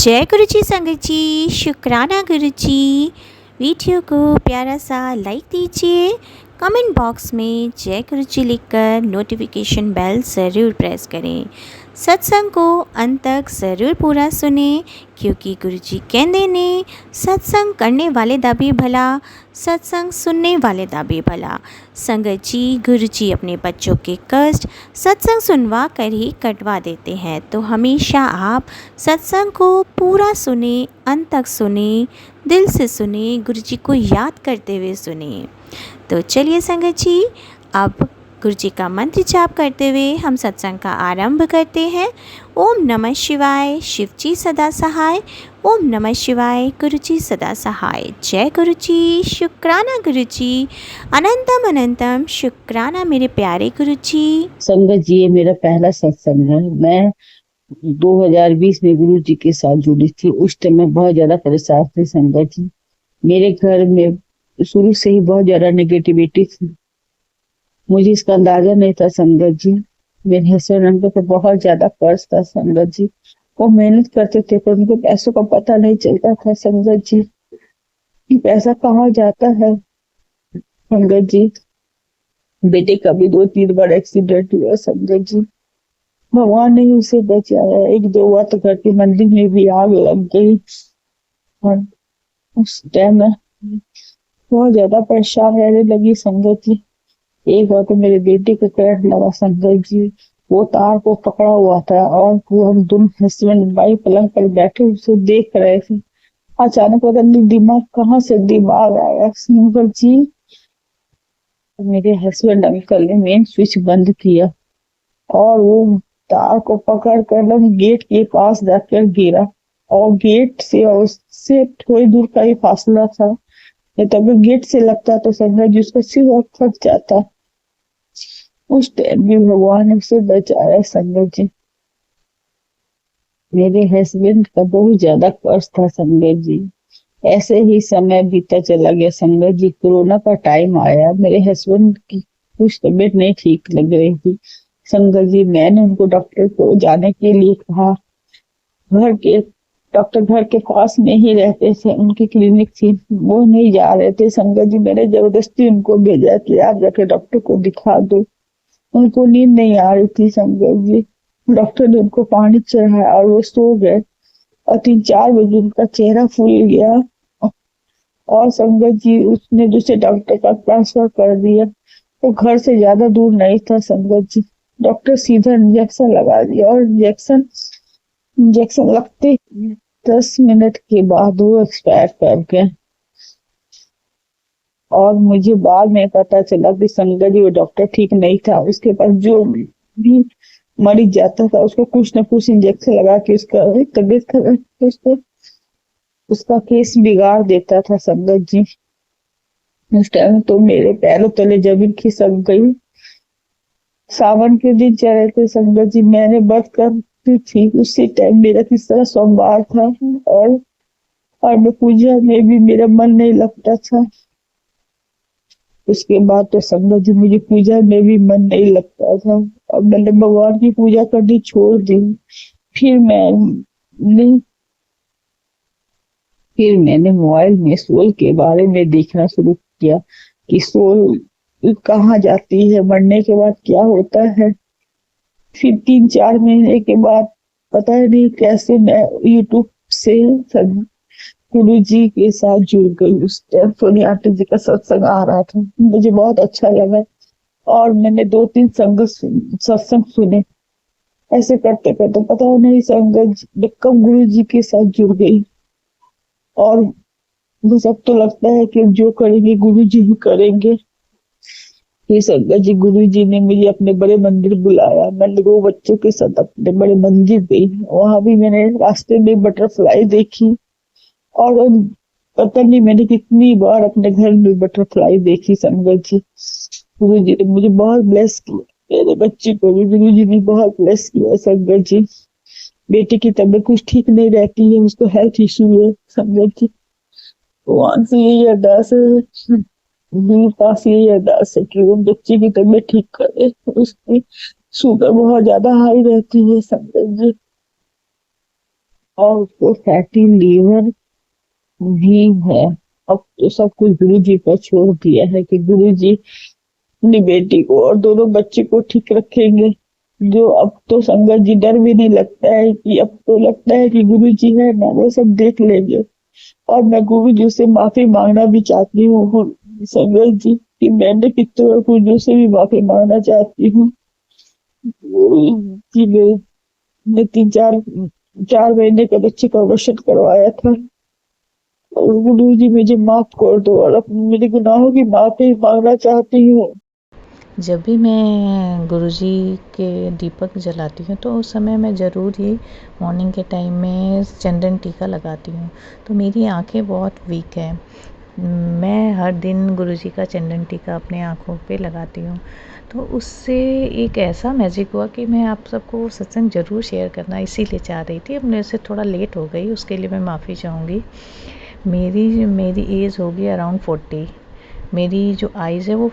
जय गुरु जी संगत जी, शुक्राना गुरु जी। वीडियो को प्यारा सा लाइक दीजिए, कमेंट बॉक्स में जय गुरु जी लिखकर नोटिफिकेशन बेल ज़रूर प्रेस करें। सत्संग को अंत तक ज़रूर पूरा सुने, क्योंकि गुरु जी कहते ने सत्संग करने वाले दा भी भला, सत्संग सुनने वाले दा भी भला। संगत जी, गुरु जी अपने बच्चों के कष्ट सत्संग सुनवा कर ही कटवा देते हैं, तो हमेशा आप सत्संग को पूरा सुने, अंत तक सुने, दिल से सुने, गुरु जी को याद करते हुए सुने। तो चलिए संगत जी, अब गुरु जी का मंत्र जाप करते हुए हम सत्संग का आरंभ करते हैं। ओम नमः शिवाय, शिव जी सदा सहाय। ओम नमः शिवाय, गुरु जी सदा सहाय। जय गुरु जी, शुक्राना गुरु जी, अनंतम अनंतम शुक्राना मेरे प्यारे गुरु जी। संगत जी, ये मेरा पहला सत्संग है। मैं 2020 में गुरु जी के साथ जुड़ी थी। उस टाइम मैं बहुत ज्यादा परेशान थी संगत जी। मेरे घर में शुरू से ही बहुत ज्यादा नेगेटिविटी थी। मुझे इसका अंदाजा नहीं था संगत जी। मेरे हस्बैंड को बहुत ज्यादा कर्ज था संगत जी। वो मेहनत करते थे पर उनको पैसों का पता नहीं चलता था संगत जी कि पैसा कहाँ जाता है। संगत जी, बेटे का भी 2-3 बार एक्सीडेंट हुआ संगत जी। भगवान ने उसे बचाया। 1-2 बार तो घर की मंदिर में भी आग लग गई और उस टाइम में बहुत ज्यादा परेशान रहने लगी संगत जी। एक बार तो मेरे बेटे को करंट लगा संगत जी। वो तार को पकड़ा हुआ था और वो हम दोनों हस्बैंड वाइफ पलंग पर बैठे उसे देख रहे थे। अचानक पता नहीं दिमाग कहाँ से दिमाग आया संगत जी। मेरे हस्बैंड अंकल ने मेन स्विच बंद किया और वो तार को पकड़ कर एकदम गेट के पास जाकर गिरा और गेट से और उससे थोड़ी दूर का ही फासला था। तब गेट से लगता तो संगत जी उसका सिर और फट जाता। उस टाइम भी भगवान ने उसे बचाया संगत जी। मेरे हस्बैंड का बहुत ज्यादा कष्ट था संगत जी। ऐसे ही समय बीता चला गया संगत जी। कोरोना का टाइम आया। मेरे हस्बैंड की कुछ तबीयत नहीं ठीक लग रही थी संगत जी। मैंने उनको डॉक्टर को जाने के लिए कहा। घर के डॉक्टर घर के पास में ही रहते थे, उनकी क्लिनिक थी, वो नहीं जा रहे थे संगत जी। मैंने जबरदस्ती उनको भेजा कि आप जाके डॉक्टर को दिखा दो। उनको नींद नहीं आ रही थी संगत जी। डॉक्टर ने उनको पानी चढ़ाया और वो सो गए और 3-4 बजे उनका चेहरा फूल गया और संगत जी उसने दूसरे डॉक्टर का ट्रांसफर कर दिया। वो घर से ज्यादा दूर नहीं था संगत जी। डॉक्टर सीधा इंजेक्शन लगा दिया और इंजेक्शन लगते 10 मिनट के बाद वो एक्सपायर कर गए। और मुझे बाद में पता चला कि संगत जी वो डॉक्टर ठीक नहीं था। उसके पास जो भी मरीज जाता था उसको कुछ न कुछ इंजेक्शन लगा के उसका तबीयत खराब, उसका केस बिगाड़ देता था संगत जी। उस टाइम तो मेरे पैरों तले जमीन खिसक गई। सावन के दिन चल रहे थे संगत जी। मैंने व्रत करती थी उसी टाइम मेरा तीसरा सोमवार था और मैं पूजा में भी मेरा मन नहीं लगता था। उसके बाद तो संगत जी मुझे पूजा में भी मन नहीं लगता था। अब मैंने भगवान की पूजा करनी छोड़ दी। फिर मैंने मोबाइल में सोल के बारे में देखना शुरू किया कि सोल कहाँ जाती है, मरने के बाद क्या होता है। फिर 3-4 महीने के बाद पता नहीं कैसे मैं यूट्यूब से गुरु जी के साथ जुड़ गई। उस टाइम सोनिया आंटी जी का सत्संग आ रहा था, मुझे बहुत अच्छा लगा और मैंने 2-3 सत्संग सुने। ऐसे करते करते पता नहीं संगत कब गुरु जी के साथ जुड़ गई। और बस अब तो लगता है कि जो करेंगे गुरु जी ही करेंगे। ये संगत जी, गुरु जी ने मुझे अपने बड़े मंदिर बुलाया। मैं 2 बच्चों के साथ अपने बड़े मंदिर गई। वहां भी मैंने रास्ते में बटरफ्लाई देखी और पता नहीं मैंने कितनी बार अपने घर में बटरफ्लाई देखी संगत जी। गुरु जी ने मुझे बहुत ब्लेस किया। मेरे बच्चे को भी गुरु जी ने बहुत ब्लेस किया संगत जी। बेटे की तबीयत कुछ ठीक नहीं रहती है, उसको हेल्थ इश्यू है संगत जी। भगवान से यही अरदास है, मेरे पास यही अरदास है कि वो बच्चे की तबीयत ठीक करे। उसकी शुगर बहुत ज्यादा हाई रहती है संगत जी और उसको फैटी लीवर भी है। अब तो सब कुछ गुरु जी पर छोड़ दिया है कि गुरु जी अपनी बेटी को और दोनों बच्चे को ठीक रखेंगे। जो अब तो संगत जी डर भी नहीं लगता है कि अब तो लगता है कि गुरु जी है ना, वो सब देख लेंगे। और मैं गुरु जी से माफी मांगना भी चाहती हूँ संगत जी कि मैंने कितने गुरु जी से भी माफी मांगना चाहती हूँ। गुरु जी ने 4 महीने का बच्चे का अबॉर्शन करवाया था। और गुरु जी मुझे माफ कर दो और अपने मेरे गुनाहों की माफी मांगना चाहती हूँ। जब भी मैं गुरुजी के दीपक जलाती हूँ तो उस समय मैं ज़रूर ही मॉर्निंग के टाइम में चंदन टीका लगाती हूँ। तो मेरी आंखें बहुत वीक है। मैं हर दिन गुरुजी का चंदन टीका अपने आँखों पे लगाती हूँ। तो उससे एक ऐसा मैजिक हुआ कि मैं आप सबको सत्संग ज़रूर शेयर करना इसीलिए चाह रही थी। अब मेरे से थोड़ा लेट हो गई, उसके लिए मैं माफ़ी चाहूँगी। मेरी एज होगी अराउंड 40। मेरी जो आइज़ है वो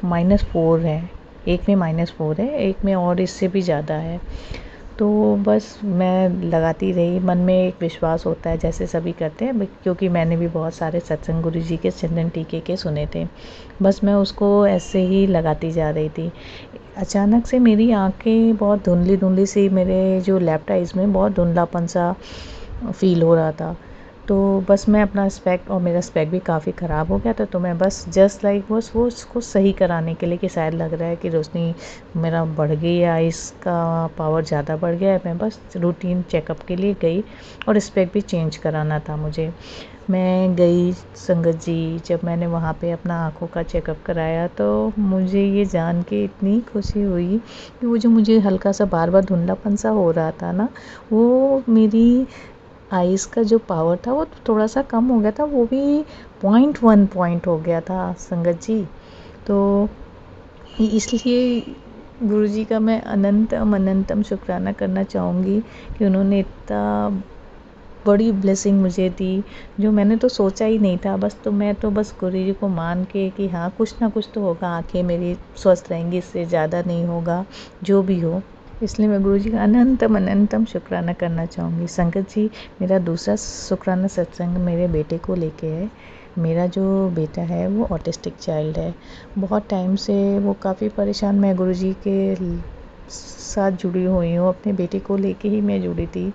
-4 है। एक में -4 है, एक में और इससे भी ज़्यादा है। तो बस मैं लगाती रही, मन में एक विश्वास होता है जैसे सभी करते हैं, क्योंकि मैंने भी बहुत सारे सत्संग गुरु जी के चंदन टीके के सुने थे। बस मैं उसको ऐसे ही लगाती जा रही थी। अचानक से मेरी आंखें बहुत धुंधली सी, मेरे जो लेफ्ट आइज़ में बहुत धुंधलापन सा फील हो रहा था। तो बस मैं अपना स्पेक्ट, और मेरा स्पेक्ट भी काफ़ी ख़राब हो गया था, तो मैं बस जस्ट लाइक बस वो उसको सही कराने के लिए कि शायद लग रहा है कि रोशनी मेरा बढ़ गई है, आइस का पावर ज़्यादा बढ़ गया है, मैं बस रूटीन चेकअप के लिए गई और स्पेक्ट भी चेंज कराना था मुझे। मैं गई संगत जी, जब मैंने वहाँ पे अपना आँखों का चेकअप कराया तो मुझे ये जान के इतनी खुशी हुई कि वो जो मुझे हल्का सा बार धुंधलापन सा हो रहा था ना, वो मेरी आइज़ का जो पावर था वो थोड़ा सा कम हो गया था, वो भी 0.1 पॉइंट हो गया था संगत जी। तो इसलिए गुरुजी का मैं अनंतम अनंतम शुक्राना करना चाहूँगी कि उन्होंने इतना बड़ी ब्लेसिंग मुझे दी, जो मैंने तो सोचा ही नहीं था। बस मैं तो बस गुरुजी को मान के कि हाँ कुछ ना कुछ तो होगा, आंखें मेरी स्वस्थ रहेंगी, इससे ज़्यादा नहीं होगा, जो भी हो। इसलिए मैं गुरुजी का अनंतम अनंतम शुक्राना करना चाहूँगी। संगत जी, मेरा दूसरा शुक्राना सत्संग मेरे बेटे को लेके है। मेरा जो बेटा है वो ऑटिस्टिक चाइल्ड है। बहुत टाइम से वो काफ़ी परेशान, मैं गुरुजी के साथ जुड़ी हुई हूँ, अपने बेटे को लेके ही मैं जुड़ी थी।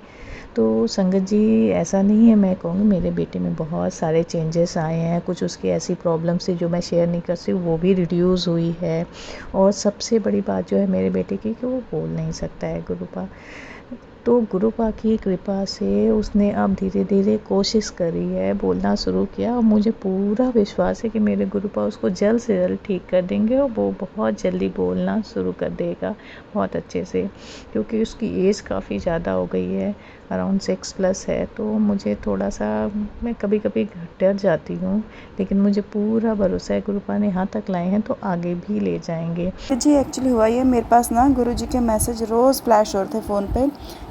तो संगत जी, ऐसा नहीं है, मैं कहूँगी मेरे बेटे में बहुत सारे चेंजेस आए हैं। कुछ उसकी ऐसी प्रॉब्लम्स थी जो मैं शेयर नहीं कर सकती, वो भी रिड्यूस हुई है। और सबसे बड़ी बात जो है मेरे बेटे की कि वो बोल नहीं सकता है गुरुपा। तो गुरुपा की कृपा से उसने अब धीरे धीरे कोशिश करी है, बोलना शुरू किया, और मुझे पूरा विश्वास है कि मेरे गुरुपा उसको जल्द से जल्द ठीक कर देंगे और वो बहुत जल्दी बोलना शुरू कर देगा बहुत अच्छे से। क्योंकि उसकी एज काफ़ी ज़्यादा हो गई है, अराउंड 6+ है। तो मुझे थोड़ा सा, मैं कभी कभी डर जाती हूँ, लेकिन मुझे पूरा भरोसा है गुरुपा ने यहाँ तक लाए हैं तो आगे भी ले जाएंगे। जी एक्चुअली हुआ ये, मेरे पास ना गुरुजी के मैसेज रोज़ फ्लैश हो रहे थे फ़ोन पे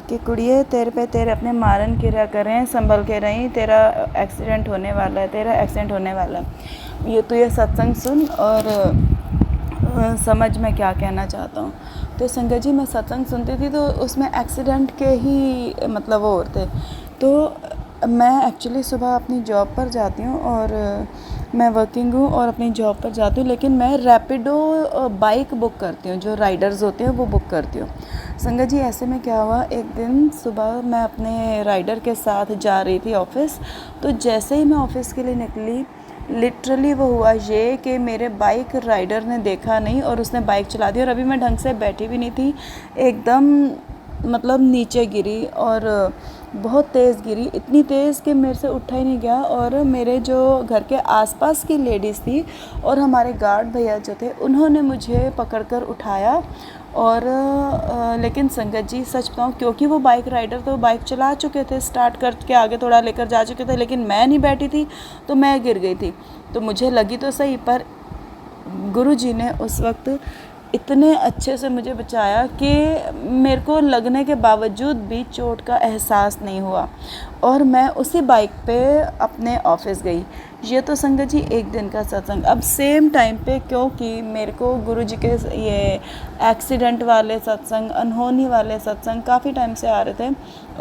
कि कुड़िए तेरे अपने मारन किया करें, संभल के रहीं, तेरा एक्सीडेंट होने वाला है, तेरा एक्सीडेंट होने वाला है। ये सत्संग सुन और समझ मैं क्या कहना चाहता हूँ। तो संगत जी, मैं सत्संग सुनती थी तो उसमें एक्सीडेंट के ही मतलब वो होते। तो मैं एक्चुअली सुबह अपनी जॉब पर जाती हूँ और मैं वर्किंग हूँ और अपनी जॉब पर जाती हूँ, लेकिन मैं रैपिडो बाइक बुक करती हूँ, जो राइडर्स होते हैं वो बुक करती हूँ। संगत जी, ऐसे में क्या हुआ, एक दिन सुबह मैं अपने राइडर के साथ जा रही थी ऑफ़िस। तो जैसे ही मैं ऑफ़िस के लिए निकली, लिटरली वो हुआ ये कि मेरे बाइक राइडर ने देखा नहीं और उसने बाइक चला दी, और अभी मैं ढंग से बैठी भी नहीं थी, एकदम मतलब नीचे गिरी और बहुत तेज़ गिरी, इतनी तेज़ कि मेरे से उठा ही नहीं गया। और मेरे जो घर के आसपास की लेडीज़ थी और हमारे गार्ड भैया जो थे, उन्होंने मुझे पकड़कर उठाया। और लेकिन संगत जी, सच बताऊँ, क्योंकि वो बाइक राइडर तो बाइक चला चुके थे, स्टार्ट करके आगे थोड़ा लेकर जा चुके थे, लेकिन मैं नहीं बैठी थी तो मैं गिर गई थी। तो मुझे लगी तो सही, पर गुरुजी ने उस वक्त इतने अच्छे से मुझे बचाया कि मेरे को लगने के बावजूद भी चोट का एहसास नहीं हुआ और मैं उसी बाइक पे अपने ऑफिस गई। ये तो संगत जी एक दिन का सत्संग। अब सेम टाइम पे, क्योंकि मेरे को गुरुजी के ये एक्सीडेंट वाले सत्संग, अनहोनी वाले सत्संग काफ़ी टाइम से आ रहे थे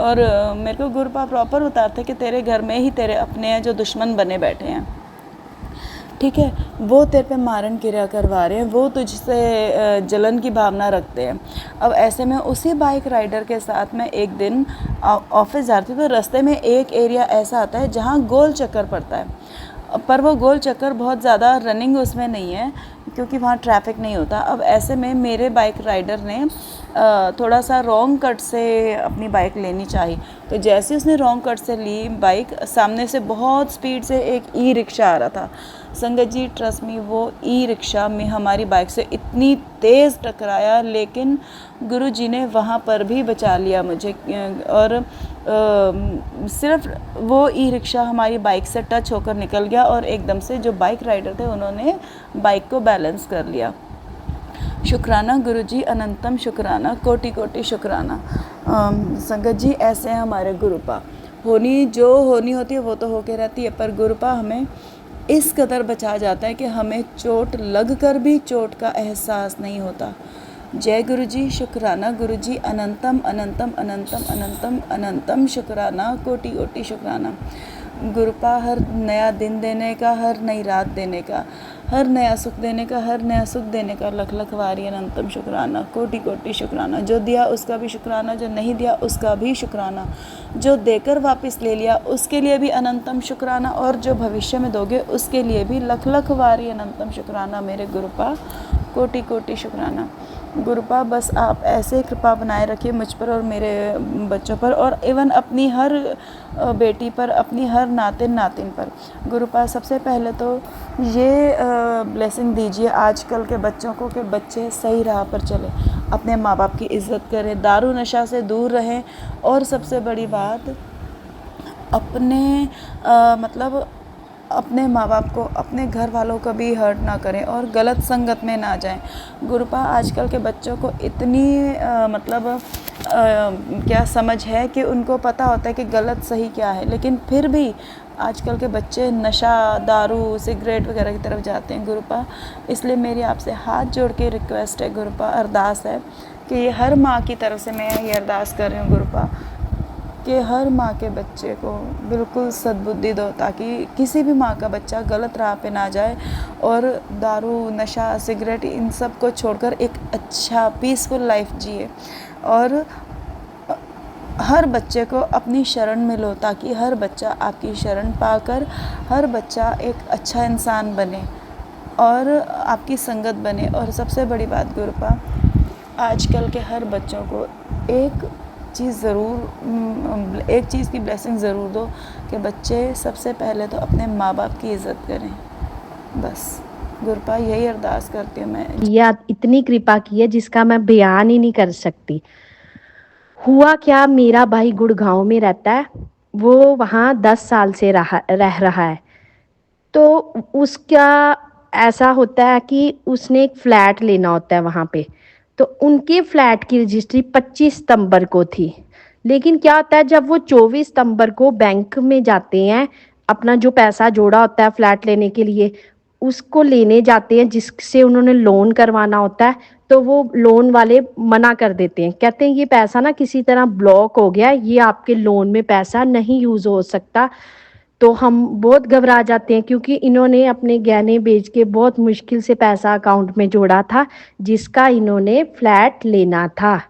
और मेरे को गुरुपा प्रॉपर बताते कि तेरे घर में ही तेरे अपने हैं जो दुश्मन बने बैठे हैं, ठीक है, वो तेरे पे मारन क्रिया करवा रहे हैं, वो तुझसे जलन की भावना रखते हैं। अब ऐसे में उसी बाइक राइडर के साथ मैं एक दिन ऑफिस जा रही थी, तो रास्ते में एक एरिया ऐसा आता है जहाँ गोल चक्कर पड़ता है, पर वो गोल चक्कर बहुत ज़्यादा रनिंग उसमें नहीं है क्योंकि वहाँ ट्रैफिक नहीं होता। अब ऐसे में मेरे बाइक राइडर ने थोड़ा सा रॉन्ग कट से अपनी बाइक लेनी चाहिए, तो जैसे उसने रॉन्ग कट से ली बाइक, सामने से बहुत स्पीड से एक ई रिक्शा आ रहा था। संगत जी ट्रस्ट मी, वो ई रिक्शा में हमारी बाइक से इतनी तेज़ टकराया, लेकिन गुरुजी ने वहाँ पर भी बचा लिया मुझे और सिर्फ वो ई रिक्शा हमारी बाइक से टच होकर निकल गया और एकदम से जो बाइक राइडर थे उन्होंने बाइक को बैलेंस कर लिया। शुक्राना गुरुजी, अनंतम शुक्राना, कोटि कोटि शुक्राना। संगत जी ऐसे हैं हमारे गुरुपा। जो होनी होती है वो तो होके रहती है, पर गुरुपा हमें इस कदर बचा जाता है कि हमें चोट लगकर भी चोट का एहसास नहीं होता। जय गुरुजी, शुक्राना गुरुजी, अनंतम अनंतम अनंतम अनंतम अनंतम शुक्राना, कोटि कोटि शुक्राना। गुरुपा हर नया दिन देने का, हर नई रात देने का, हर नया सुख देने का, हर नया सुख देने का लख लख वारी अनंतम शुक्राना, कोटि कोटि शुक्राना। जो दिया उसका भी शुक्राना, जो नहीं दिया उसका भी शुक्राना, जो देकर वापस ले लिया उसके लिए भी अनंतम शुक्राना, और जो भविष्य में दोगे उसके लिए भी लख लख वारी अनंतम शुक्राना। मेरे गुरुपा कोटि कोटि शुक्राना। गुरुपा बस आप ऐसे कृपा बनाए रखिए मुझ पर और मेरे बच्चों पर, और इवन अपनी हर बेटी पर, अपनी हर नातिन नातिन पर। गुरुपा सबसे पहले तो ये ब्लेसिंग दीजिए आजकल के बच्चों को कि बच्चे सही राह पर चले, अपने माँ बाप की इज़्ज़त करें, दारू नशा से दूर रहें, और सबसे बड़ी बात अपने मतलब अपने माँ बाप को, अपने घर वालों को भी हर्ट ना करें और गलत संगत में ना जाएं। गुरुपा आजकल के बच्चों को इतनी क्या समझ है कि उनको पता होता है कि गलत सही क्या है, लेकिन फिर भी आजकल के बच्चे नशा, दारू, सिगरेट वगैरह की तरफ जाते हैं गुरुपा। इसलिए मेरी आपसे हाथ जोड़ के रिक्वेस्ट है गुरुपा, अरदास है कि ये हर माँ की तरफ से मैं ये अरदास कर रही हूँ गुरुपा कि हर माँ के बच्चे को बिल्कुल सद्बुद्धि दो, ताकि किसी भी माँ का बच्चा गलत राह पे ना जाए और दारू, नशा, सिगरेट इन सब को छोड़कर एक अच्छा पीसफुल लाइफ जिए, और हर बच्चे को अपनी शरण में लो, ताकि हर बच्चा आपकी शरण पाकर हर बच्चा एक अच्छा इंसान बने और आपकी संगत बने। और सबसे बड़ी बात गुरुपा, आजकल के हर बच्चों को एक चीज़ की ब्लेसिंग ज़रूर दो कि बच्चे सबसे पहले तो अपने माँ बाप की इज़्ज़त करें। बस गुरुपा यही अरदास करती हूँ मैं। या इतनी कृपा की है जिसका मैं बयान ही नहीं कर सकती। हुआ क्या, मेरा भाई गुड़गांव में रहता है, वो वहाँ 10 साल से रह रहा है। तो उसका ऐसा होता है कि उसने एक फ्लैट लेना होता है वहाँ पे, तो उनके फ्लैट की रजिस्ट्री 25 सितंबर को थी। लेकिन क्या होता है, जब वो 24 सितंबर को बैंक में जाते हैं, अपना जो पैसा जोड़ा होता है फ्लैट लेने के लिए उसको लेने जाते हैं, जिससे उन्होंने लोन करवाना होता है, तो वो लोन वाले मना कर देते हैं, कहते हैं ये पैसा ना किसी तरह ब्लॉक हो गया, ये आपके लोन में पैसा नहीं यूज़ हो सकता। तो हम बहुत घबरा जाते हैं, क्योंकि इन्होंने अपने गहने बेच के बहुत मुश्किल से पैसा अकाउंट में जोड़ा था, जिसका इन्होंने फ्लैट लेना था।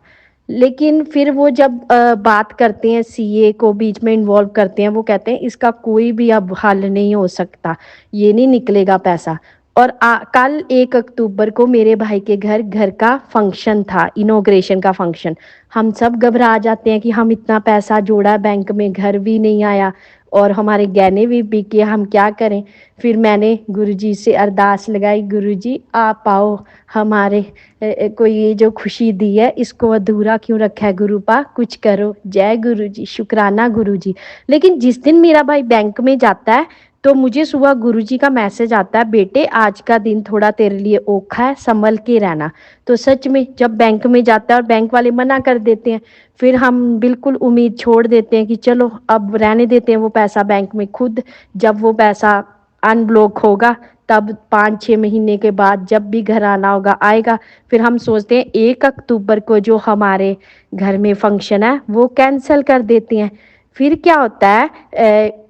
लेकिन फिर वो जब बात करते हैं, सीए को बीच में इन्वॉल्व करते हैं, वो कहते हैं इसका कोई भी अब हल नहीं हो सकता, ये नहीं निकलेगा पैसा। और कल 1 अक्टूबर को मेरे भाई के घर का फंक्शन था, इनॉग्रेशन का फंक्शन। हम सब घबरा जाते हैं कि हम इतना पैसा जोड़ा बैंक में, घर भी नहीं आया और हमारे गहने भी बिके, हम क्या करें। फिर मैंने गुरुजी से अरदास लगाई, गुरुजी आप आओ, हमारे कोई ये जो खुशी दी है इसको अधूरा क्यों रखा है गुरुपा, कुछ करो। जय गुरुजी, शुक्राना गुरुजी। लेकिन जिस दिन मेरा भाई बैंक में जाता है तो मुझे सुबह गुरुजी का मैसेज आता है, बेटे आज का दिन थोड़ा तेरे लिए औखा है, संभल के रहना। तो सच में जब बैंक में जाता है और बैंक वाले मना कर देते हैं, फिर हम बिल्कुल उम्मीद छोड़ देते हैं कि चलो अब रहने देते हैं वो पैसा बैंक में। खुद जब वो पैसा अनब्लॉक होगा तब 5-6 महीने के बाद जब भी घर आना होगा आएगा। फिर हम सोचते हैं 1 अक्टूबर को जो हमारे घर में फंक्शन है वो कैंसिल कर देते हैं। फिर क्या होता है,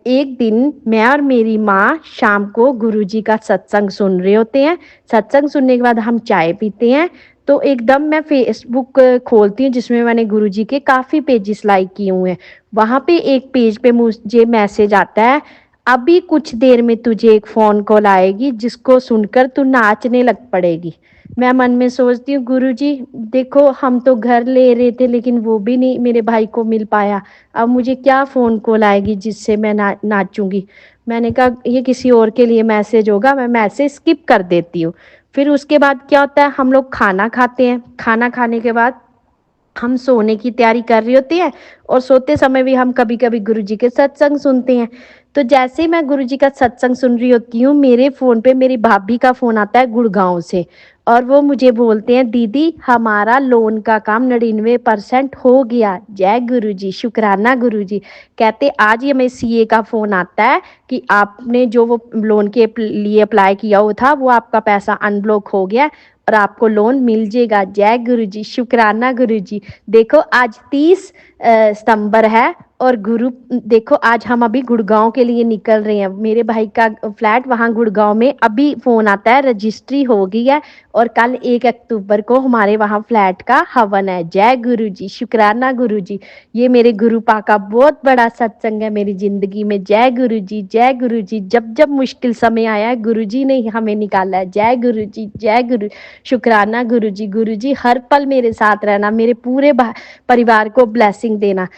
एक दिन मैं और मेरी माँ शाम को गुरुजी का सत्संग सुन रहे होते हैं। सत्संग सुनने के बाद हम चाय पीते हैं, तो एकदम मैं फेसबुक खोलती हूँ जिसमें मैंने गुरुजी के काफ़ी पेजेस लाइक किए हुए हैं। वहाँ पे एक पेज पे मुझे मैसेज आता है, अभी कुछ देर में तुझे एक फ़ोन कॉल आएगी जिसको सुनकर तू नाचने लग पड़ेगी। मैं मन में सोचती हूँ, गुरुजी देखो हम तो घर ले रहे थे लेकिन वो भी नहीं मेरे भाई को मिल पाया, अब मुझे क्या फ़ोन कॉल आएगी जिससे मैं नाचूंगी। मैंने कहा ये किसी और के लिए मैसेज होगा, मैं मैसेज स्किप कर देती हूँ। फिर उसके बाद क्या होता है, हम लोग खाना खाते हैं। खाना खाने के बाद हम सोने की तैयारी कर रही होती है और सोते समय भी हम कभी कभी गुरुजी के सत्संग सुनते हैं। तो जैसे ही मैं गुरुजी का सत्संग सुन रही होती हूँ, मेरे फ़ोन पे मेरी भाभी का फ़ोन आता है गुड़गांव से, और वो मुझे बोलते हैं, दीदी हमारा लोन का काम 99% हो गया, जय गुरुजी, शुक्राना गुरुजी। कहते आज ही हमें सीए का फ़ोन आता है कि आपने जो वो लोन के लिए अप्लाई किया हुआ था वो आपका पैसा अनब्लॉक हो गया और आपको लोन मिल जाएगा। जय गुरुजी, शुक्राना गुरुजी। देखो आज 30 सितंबर है और गुरु देखो आज हम अभी गुड़गांव के लिए निकल रहे हैं। मेरे भाई का फ्लैट वहाँ गुड़गांव में, अभी फ़ोन आता है रजिस्ट्री हो गई है और कल 1 अक्टूबर को हमारे वहाँ फ्लैट का हवन है। जय गुरुजी, शुक्राना गुरुजी। ये मेरे गुरुपा का बहुत बड़ा सत्संग है मेरी ज़िंदगी में। जय गुरुजी, जय गुरुजी। जब जब मुश्किल समय आया है गुरुजी ने हमें निकाला है। जय गुरुजी, जय गुरु, शुक्राना गुरुजी। गुरुजी हर पल मेरे साथ रहना, मेरे पूरे परिवार को ब्लेसिंग देना।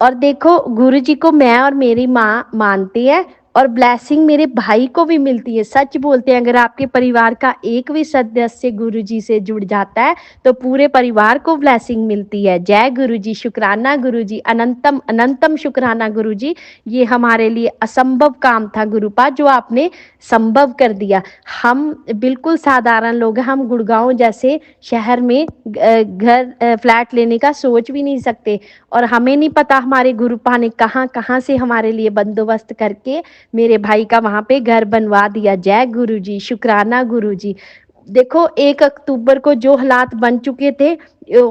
और देखो गुरुजी को मैं और मेरी माँ मानती है और ब्लेसिंग मेरे भाई को भी मिलती है। सच बोलते हैं, अगर आपके परिवार का एक भी सदस्य गुरुजी से जुड़ जाता है तो पूरे परिवार को ब्लेसिंग मिलती है। जय गुरुजी, शुक्राना गुरुजी, अनंतम अनंतम शुक्राना गुरुजी। ये हमारे लिए असंभव काम था गुरुपा, जो आपने संभव कर दिया। हम बिल्कुल साधारण लोग हैं, हम गुड़गांव जैसे शहर में घर फ्लैट लेने का सोच भी नहीं सकते, और हमें नहीं पता हमारे गुरुपा ने कहाँ कहाँ से हमारे लिए बंदोबस्त करके मेरे भाई का वहाँ पे घर बनवा दिया। जय गुरुजी, शुक्राना गुरुजी। देखो 1 अक्टूबर को जो हालात बन चुके थे,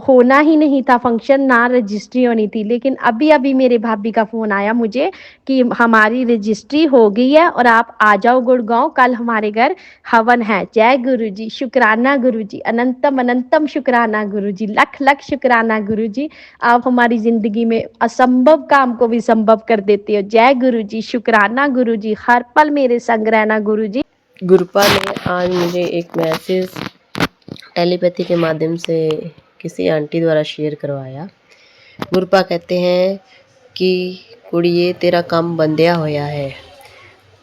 होना ही नहीं था फंक्शन, ना रजिस्ट्री होनी थी, लेकिन अभी अभी मेरे भाभी का फ़ोन आया मुझे कि हमारी रजिस्ट्री हो गई है और आप आ जाओ गुड़गांव, कल हमारे घर हवन है। जय गुरुजी, शुक्राना गुरुजी, अनंतम अनंतम शुक्राना गुरुजी, लख लख शुक्राना गुरुजी। आप हमारी ज़िंदगी में असंभव काम को भी संभव कर देते हो। जय गुरुजी, शुक्राना गुरुजी, हर पल मेरे संग रहना गुरुजी। गुरुपा ने आज मुझे एक मैसेज टेलीपैथी के माध्यम से किसी आंटी द्वारा शेयर करवाया। गुरुपा कहते हैं कि कुड़िए तेरा काम बंदिया होया है।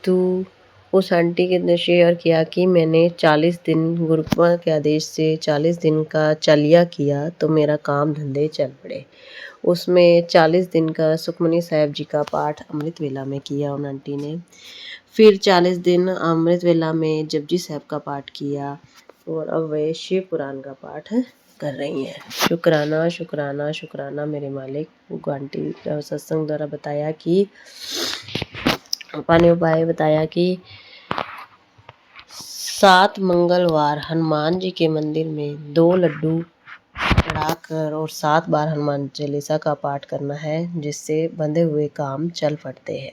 तू उस आंटी ने शेयर किया कि मैंने 40 दिन गुरुपा के आदेश से 40 दिन का चालिया किया तो मेरा काम धंधे चल पड़े। उसमें 40 दिन का सुखमनी साहिब जी का पाठ अमृत वेला में किया उन आंटी ने। फिर 40 दिन अमृत वेला में जपजी साहब का पाठ किया और अब वे शिव पुराण का पाठ कर रही हैं। शुक्राना शुक्राना शुक्राना मेरे मालिक। आंटी सत्संग द्वारा बताया कि पानी उपाय बताया कि 7 मंगलवार हनुमान जी के मंदिर में 2 लड्डू चढ़ाकर और 7 बार हनुमान चालीसा का पाठ करना है, जिससे बंधे हुए काम चल पड़ते हैं।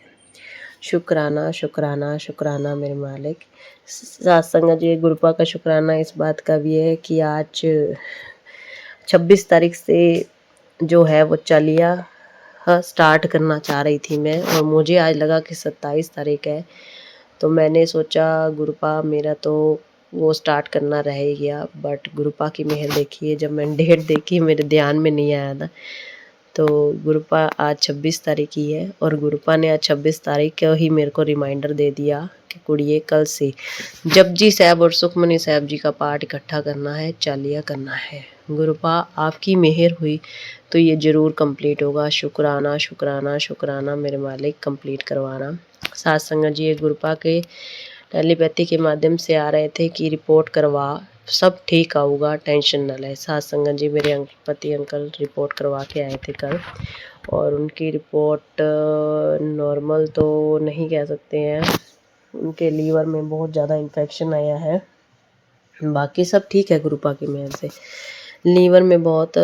शुक्राना शुक्राना शुक्राना मेरे मालिक। सत्संग जी गुरुपा का शुक्राना इस बात का भी है कि आज 26 तारीख से जो है वो चालिया स्टार्ट करना चाह रही थी मैं, और मुझे आज लगा कि 27 तारीख है, तो मैंने सोचा गुरुपा मेरा तो वो स्टार्ट करना रह ही गया। बट गुरुपा की मेहर देखिए, जब मैंने डेट देखी मेरे ध्यान में नहीं आया था, तो गुरुपा आज 26 तारीख ही है और गुरुपा ने आज 26 तारीख को ही मेरे को रिमाइंडर दे दिया कि कुड़िए कल से जपजी साहब और सुखमनी साहब जी का पाठ इकट्ठा करना है, चालिया करना है। गुरुपा आपकी मेहर हुई तो ये ज़रूर कंप्लीट होगा। शुक्राना शुक्राना शुक्राना मेरे मालिक, कंप्लीट करवाना। सात संगत जी एक गुरुपा के टेलीपैथी के माध्यम से आ रहे थे कि रिपोर्ट करवा, सब ठीक आऊगा, टेंशन न ले। सात संगत जी मेरे पति अंकल रिपोर्ट करवा के आए थे कल, और उनकी रिपोर्ट नॉर्मल तो नहीं कह सकते हैं, उनके लीवर में बहुत ज़्यादा इन्फेक्शन आया है। बाकी सब ठीक है गुरुपा की मेहर से। लीवर में बहुत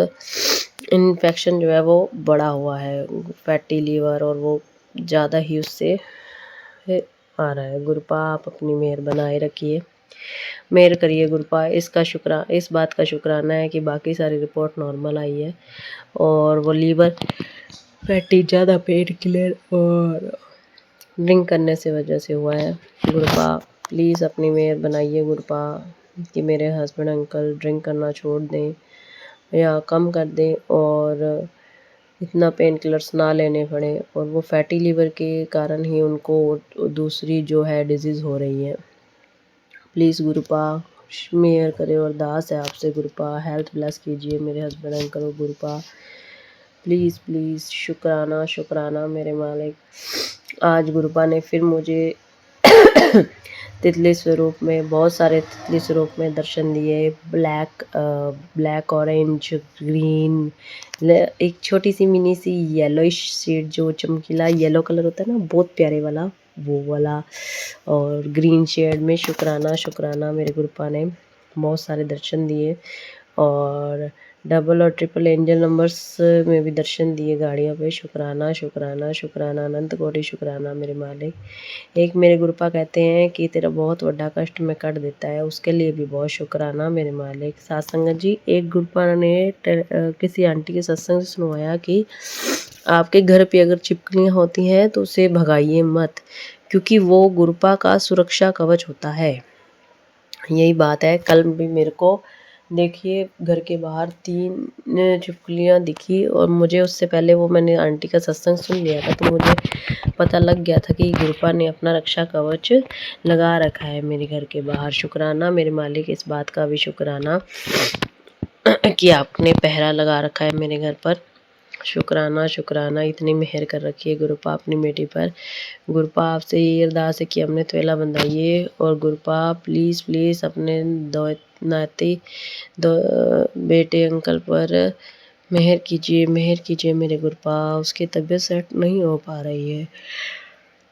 इन्फेक्शन जो है वो बड़ा हुआ है, फैटी लीवर, और वो ज़्यादा ही उससे आ रहा है। गुरुपा आप अपनी मेहर बनाए रखिए, मेहर करिए गुरुपा। इस बात का शुक्राना है कि बाकी सारी रिपोर्ट नॉर्मल आई है, और वो लीवर फैटी ज़्यादा पेट क्लियर और ड्रिंक करने से वजह से हुआ है। गुरुपा प्लीज़ अपनी मेहर बनाइए गुरुपा, कि मेरे हस्बैंड अंकल ड्रिंक करना छोड़ दें या कम कर दें, और इतना पेन किलर्स ना लेने पड़े, और वो फैटी लीवर के कारण ही उनको दूसरी जो है डिजीज़ हो रही है। प्लीज़ गुरुपा मेहर करे, और अरदास है आपसे गुरुपा, हेल्थ ब्लेस कीजिए मेरे हस्बैंड अंकल और गुरुपा, प्लीज़ प्लीज़। शुक्राना शुक्राना मेरे मालिक। आज गुरुपा ने फिर मुझे तितली स्वरूप में, बहुत सारे तितली स्वरूप में दर्शन दिए। ब्लैक ऑरेंज ग्रीन, एक छोटी सी मिनी सी येलोइश शेड जो चमकीला येलो कलर होता है ना, बहुत प्यारे वाला, वो वाला, और ग्रीन शेड में। शुक्राना शुक्राना मेरे गुरुपा ने बहुत सारे दर्शन दिए, और डबल और ट्रिपल एंजल नंबर्स में भी दर्शन दिए गाड़ियों पे। शुक्राना शुक्राना शुक्राना, अनंत कोटि शुक्राना मेरे मालिक। एक मेरे गुरुपा कहते हैं कि तेरा बहुत बड़ा कष्ट में कट देता है, उसके लिए भी बहुत शुक्राना मेरे मालिक। सात संगत जी एक गुरुपा ने किसी आंटी के सत्संग से सुनवाया कि आपके घर पे अगर छिपकलियाँ होती हैं तो उसे भगाइए मत, क्योंकि वो गुरुपा का सुरक्षा कवच होता है। यही बात है। कल भी मेरे को देखिए घर के बाहर 3 छिपकलियाँ दिखी, और मुझे उससे पहले वो मैंने आंटी का सत्संग सुन लिया था, तो मुझे पता लग गया था कि गुरुपा ने अपना रक्षा कवच लगा रखा है मेरे घर के बाहर। शुक्राना मेरे मालिक, इस बात का भी शुक्राना कि आपने पहरा लगा रखा है मेरे घर पर। शुक्राना शुक्राना, इतनी मेहर कर रखी है गुरुपा अपनी बेटी पर। गुरुपा आपसे ये अरदास है कि हमने त्वेला बंधाइए, और गुरुपा प्लीज़ प्लीज़ अपने दो बेटे अंकल पर मेहर कीजिए मेरे गुरुपा। उसकी तबीयत सेट नहीं हो पा रही है,